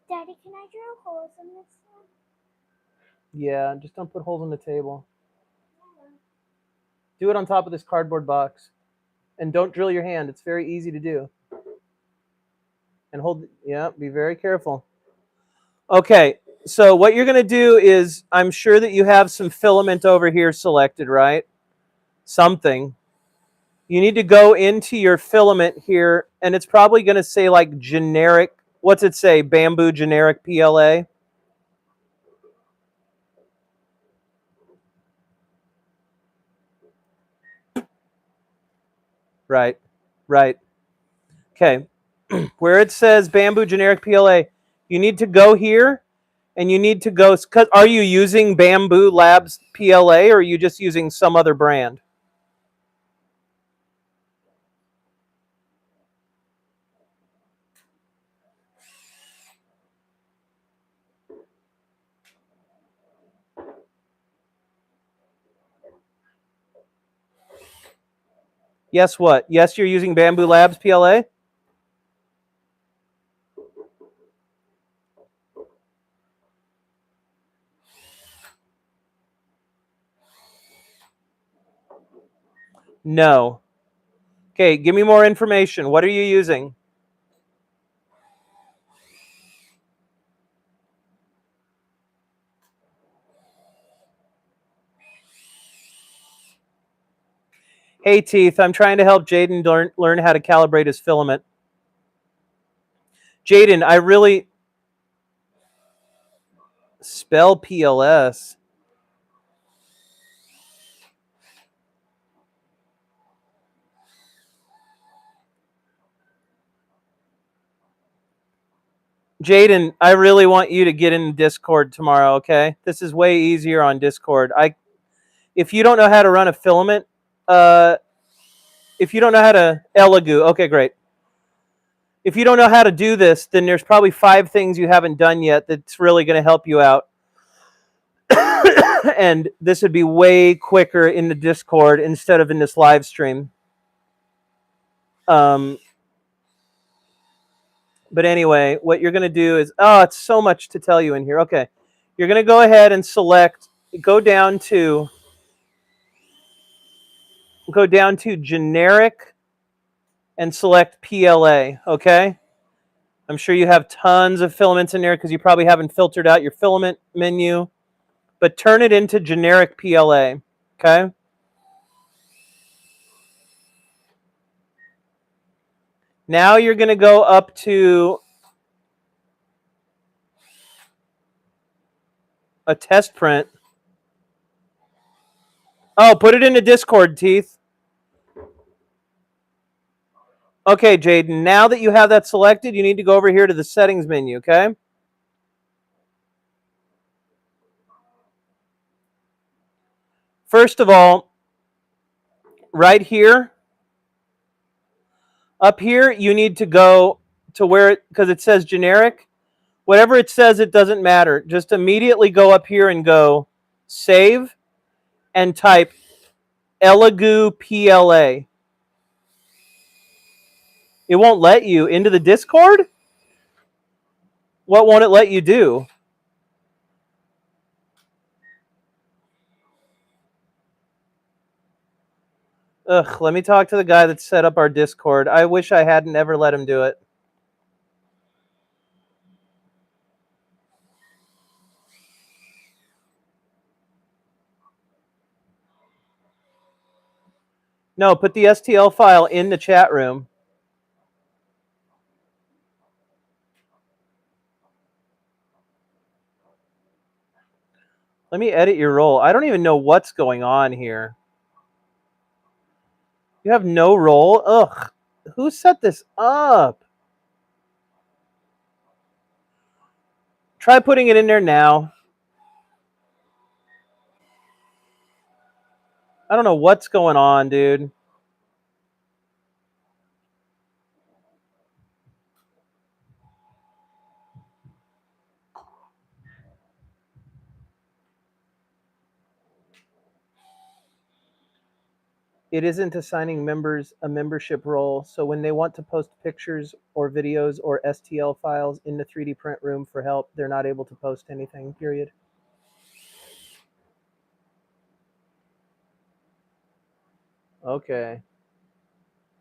can I drill holes in this one? Yeah, just don't put holes in the table. Do it on top of this cardboard box. And don't drill your hand. It's very easy to do. And be very careful. Okay, so what you're going to do is, I'm sure that you have some filament over here selected, right? Something. You need to go into your filament here, and it's probably going to say like generic, what's it say? Bambu generic PLA? Right. Okay. Where it says Bambu generic PLA, you need to go here, and you need to go, are you using Bambu Labs PLA, or are you just using some other brand? Yes, what? Yes, you're using Bambu Labs PLA? No. Okay, give me more information. What are you using? Hey, Teeth, I'm trying to help Jaden learn how to calibrate his filament. Jaden, I really... Spell PLS. Jaden, I really want you to get in Discord tomorrow, okay? This is way easier on Discord. If you don't know how to run a filament, if you don't know how to Elegoo, okay, great. If you don't know how to do this, then there's probably 5 things you haven't done yet that's really going to help you out. And this would be way quicker in the Discord instead of in this live stream. But anyway, what you're going to do is, oh, it's so much to tell you in here. Okay. You're going to go ahead and select, go down to generic and select PLA, okay? I'm sure you have tons of filaments in there because you probably haven't filtered out your filament menu, but turn it into generic PLA, okay? Now you're going to go up to a test print. Oh, put it into Discord, Teeth. Okay, Jaden, now that you have that selected, you need to go over here to the settings menu, okay? First of all, right here, up here, you need to go to where, because it says generic. Whatever it says, it doesn't matter. Just immediately go up here and go save and type Elegoo PLA. It won't let you into the Discord? What won't it let you do? Ugh, let me talk to the guy that set up our Discord. I wish I hadn't ever let him do it. No, put the STL file in the chat room. Let me edit your role. I don't even know what's going on here. You have no role? Ugh. Who set this up? Try putting it in there now. I don't know what's going on, dude. It isn't assigning members a membership role, so when they want to post pictures or videos or STL files in the 3D print room for help, they're not able to post anything, period. Okay.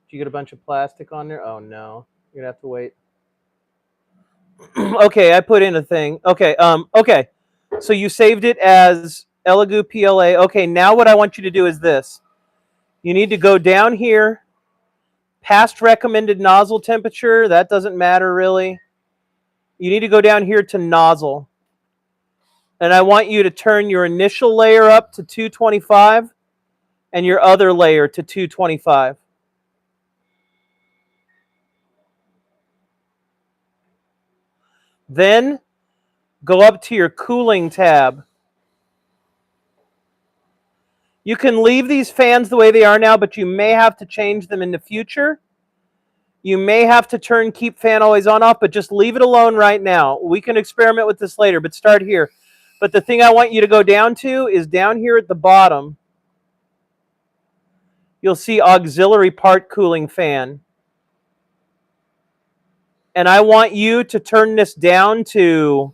Did you get a bunch of plastic on there? Oh no. You're gonna have to wait. Okay, I put in a thing. Okay, okay. So you saved it as Elegoo PLA. Okay, now what I want you to do is this. You need to go down here, past recommended nozzle temperature. That doesn't matter really. You need to go down here to nozzle. And I want you to turn your initial layer up to 225 and your other layer to 225. Then go up to your cooling tab. You can leave these fans the way they are now, but you may have to change them in the future. You may have to turn keep fan always on off, but just leave it alone right now. We can experiment with this later, but start here. But the thing I want you to go down to is down here at the bottom. You'll see auxiliary part cooling fan. And I want you to turn this down to,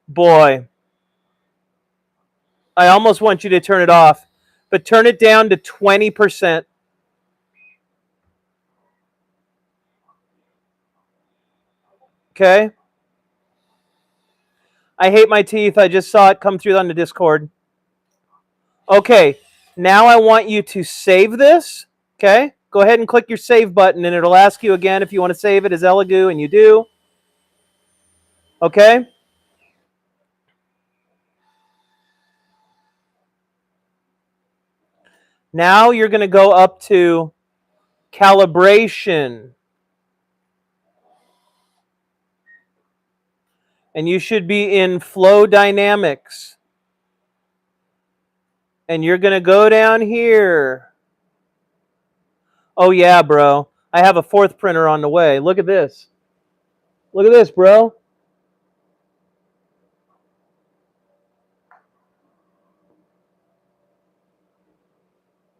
boy, I almost want you to turn it off, but turn it down to 20%. Okay? I hate my teeth. I just saw it come through on the Discord. Okay, Now I want you to save this. Okay? Go ahead and click your save button, and it'll ask you again if you want to save it as Elegoo, and you do. Okay? Now you're going to go up to calibration. And you should be in flow dynamics. And you're going to go down here. Oh yeah, bro. I have a fourth printer on the way. Look at this. Look at this, bro.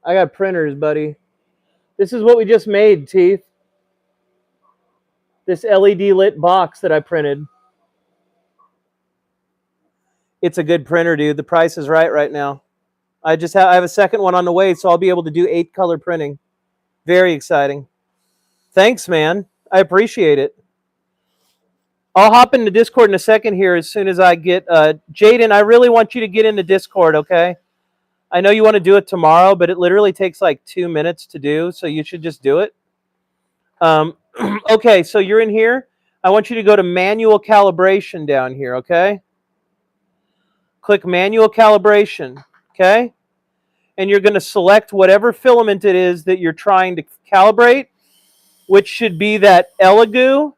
I got printers, buddy. This is what we just made, Teeth. This LED lit box that I printed. It's a good printer, dude. The price is right now. I have a second one on the way, so I'll be able to do 8-color printing. Very exciting. Thanks, man. I appreciate it. I'll hop into Discord in a second here as soon as I get... Jaden, I really want you to get into Discord, okay? I know you want to do it tomorrow, but it literally takes like 2 minutes to do, so you should just do it. Okay, so you're in here. I want you to go to manual calibration down here, okay? Click manual calibration, okay? And you're going to select whatever filament it is that you're trying to calibrate, which should be that Elegoo.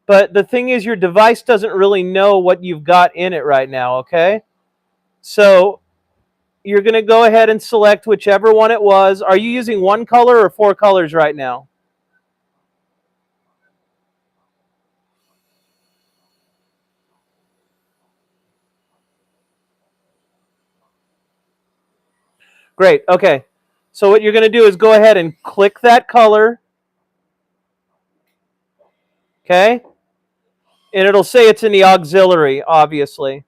But the thing is, your device doesn't really know what you've got in it right now, okay? So you're going to go ahead and select whichever one it was. Are you using 1 color or 4 colors right now? Great, okay. So what you're going to do is go ahead and click that color. Okay? And it'll say it's in the auxiliary, obviously.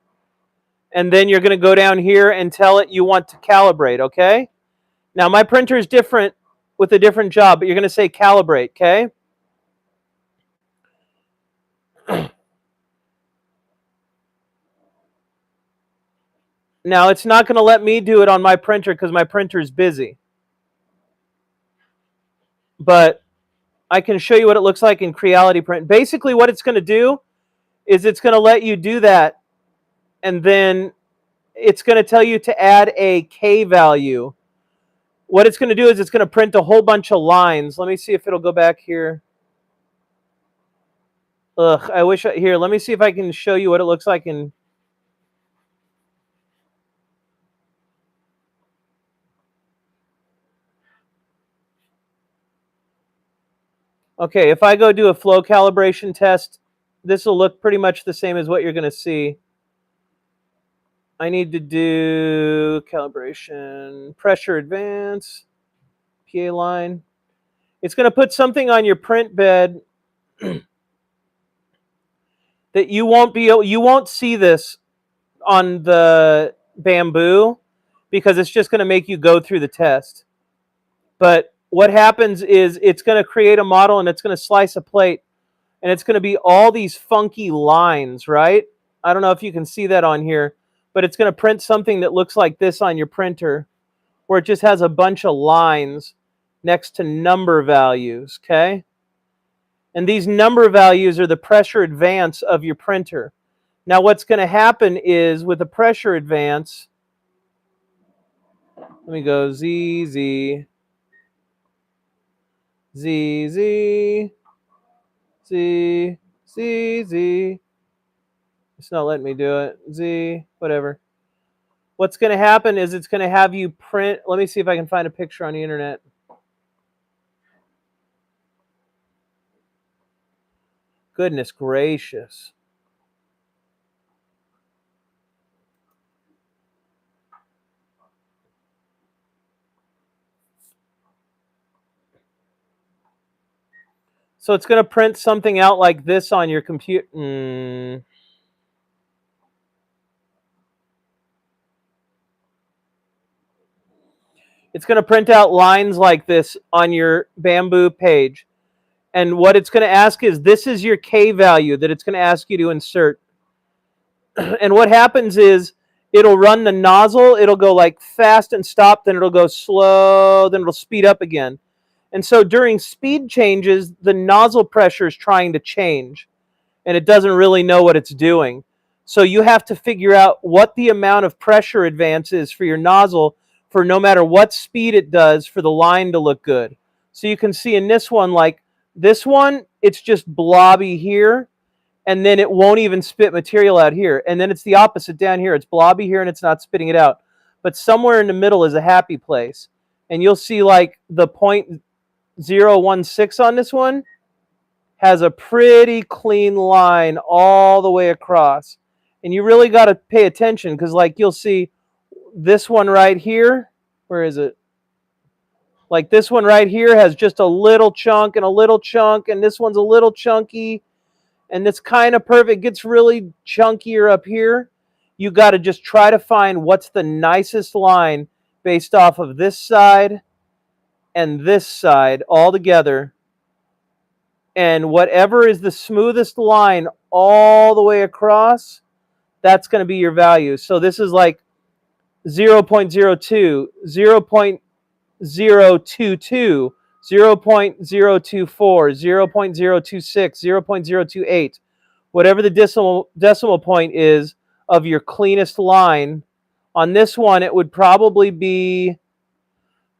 And then you're going to go down here and tell it you want to calibrate, okay? Now, my printer is different with a different job, but you're going to say calibrate, okay? Now, it's not going to let me do it on my printer because my printer is busy. But I can show you what it looks like in Creality Print. Basically, what it's going to do is it's going to let you do that. And then it's going to tell you to add a K value. What it's going to do is it's going to print a whole bunch of lines. Let me see if it'll go back here. Ugh, I wish here, let me see if I can show you what it looks like in... Okay, if I go do a flow calibration test, this will look pretty much the same as what you're going to see. I need to do calibration, pressure advance, PA line. It's going to put something on your print bed that you won't see this on the bamboo because it's just going to make you go through the test. But what happens is it's going to create a model and it's going to slice a plate and it's going to be all these funky lines, right? I don't know if you can see that on here, but it's going to print something that looks like this on your printer where it just has a bunch of lines next to number values, okay? And these number values are the pressure advance of your printer. Now what's going to happen is with the pressure advance, let me go Z, Z, Z, Z, Z, Z, Z. It's not letting me do it. Z, whatever. What's going to happen is it's going to have you print. Let me see if I can find a picture on the internet. Goodness gracious. So it's going to print something out like this on your computer. It's going to print out lines like this on your bamboo page. And what it's going to ask is, this is your K value that it's going to ask you to insert. And what happens is, it'll run the nozzle. It'll go like fast and stop, then it'll go slow, then it'll speed up again. And so during speed changes, the nozzle pressure is trying to change, and it doesn't really know what it's doing. So you have to figure out what the amount of pressure advance is for your nozzle for no matter what speed it does for the line to look good. So you can see in this one, like this one, it's just blobby here, and then it won't even spit material out here. And then it's the opposite down here. It's blobby here and it's not spitting it out. But somewhere in the middle is a happy place. And you'll see like the 0.016 on this one has a pretty clean line all the way across. And you really got to pay attention because like you'll see this one right here. Where is it? Like this one right here has just a little chunk and a little chunk, and this one's a little chunky. And it's kind of perfect. It gets really chunkier up here. You got to just try to find what's the nicest line based off of this side and this side all together. And whatever is the smoothest line all the way across, that's going to be your value. So this is like 0.02, 0.022, 0.024, 0.026, 0.028. Whatever the decimal point is of your cleanest line. On this one, it would probably be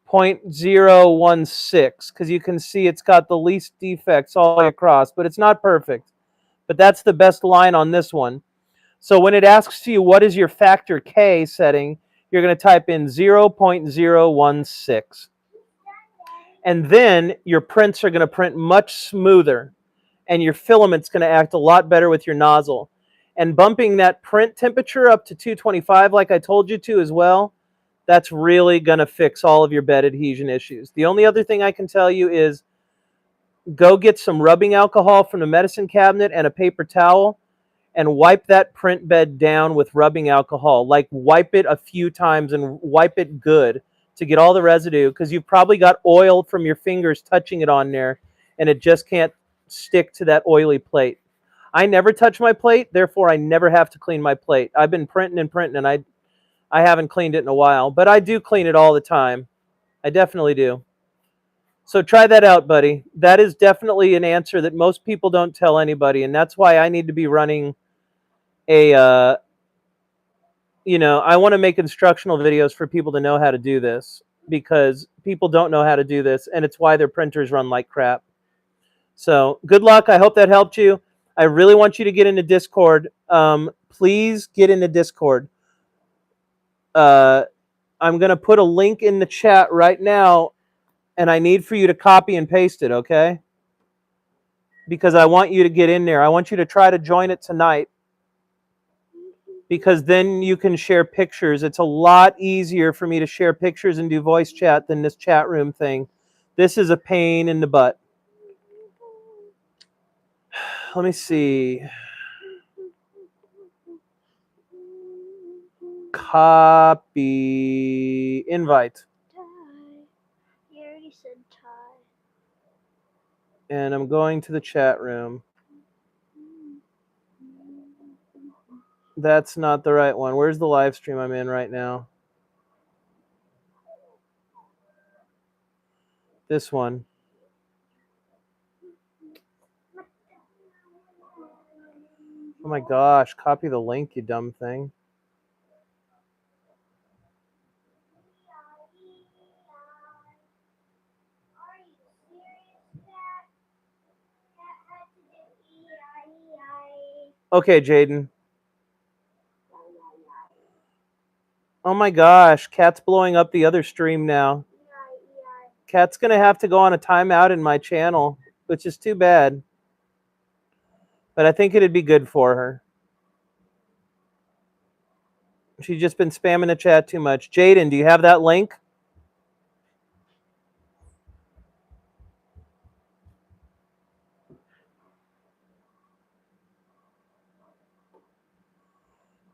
0.016 because you can see it's got the least defects all the way across, but it's not perfect. But that's the best line on this one. So when it asks you what is your factor K setting, you're going to type in 0.016. And then your prints are going to print much smoother, and your filament's going to act a lot better with your nozzle. And bumping that print temperature up to 225 like I told you to as well, that's really going to fix all of your bed adhesion issues. The only other thing I can tell you is go get some rubbing alcohol from the medicine cabinet and a paper towel and wipe that print bed down with rubbing alcohol. Like wipe it a few times and wipe it good to get all the residue, because you've probably got oil from your fingers touching it on there and it just can't stick to that oily plate. I never touch my plate, therefore I never have to clean my plate. I've been printing and I haven't cleaned it in a while, but I do clean it all the time. I definitely do. So try that out, buddy. That is definitely an answer that most people don't tell anybody, and that's why I need to be running a, I want to make instructional videos for people to know how to do this, because people don't know how to do this, and it's why their printers run like crap. So good luck. I hope that helped you. I really want you to get into Discord. Please get into Discord. I'm going to put a link in the chat right now, and I need for you to copy and paste it, okay? Because I want you to get in there. I want you to try to join it tonight, because then you can share pictures. It's a lot easier for me to share pictures and do voice chat than this chat room thing. This is a pain in the butt. Let me see. Copy. Invite. Tie. You already said tie. And I'm going to the chat room. That's not the right one. Where's the live stream I'm in right now? This one. Oh my gosh, copy the link, you dumb thing. Okay, Jaden. Oh my gosh, Cat's blowing up the other stream now. Cat's going to have to go on a timeout in my channel, which is too bad. But I think it'd be good for her. She's just been spamming the chat too much. Jaden, do you have that link?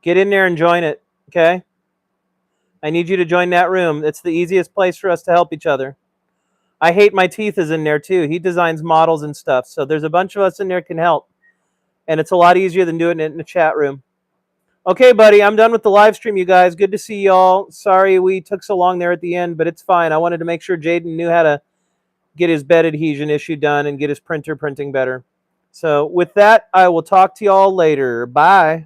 Get in there and join it, okay? I need you to join that room. It's the easiest place for us to help each other. I Hate My Teeth is in there too. He designs models and stuff. So there's a bunch of us in there can help. And it's a lot easier than doing it in the chat room. Okay, buddy, I'm done with the live stream, you guys. Good to see y'all. Sorry we took so long there at the end, but it's fine. I wanted to make sure Jaden knew how to get his bed adhesion issue done and get his printer printing better. So with that, I will talk to y'all later. Bye.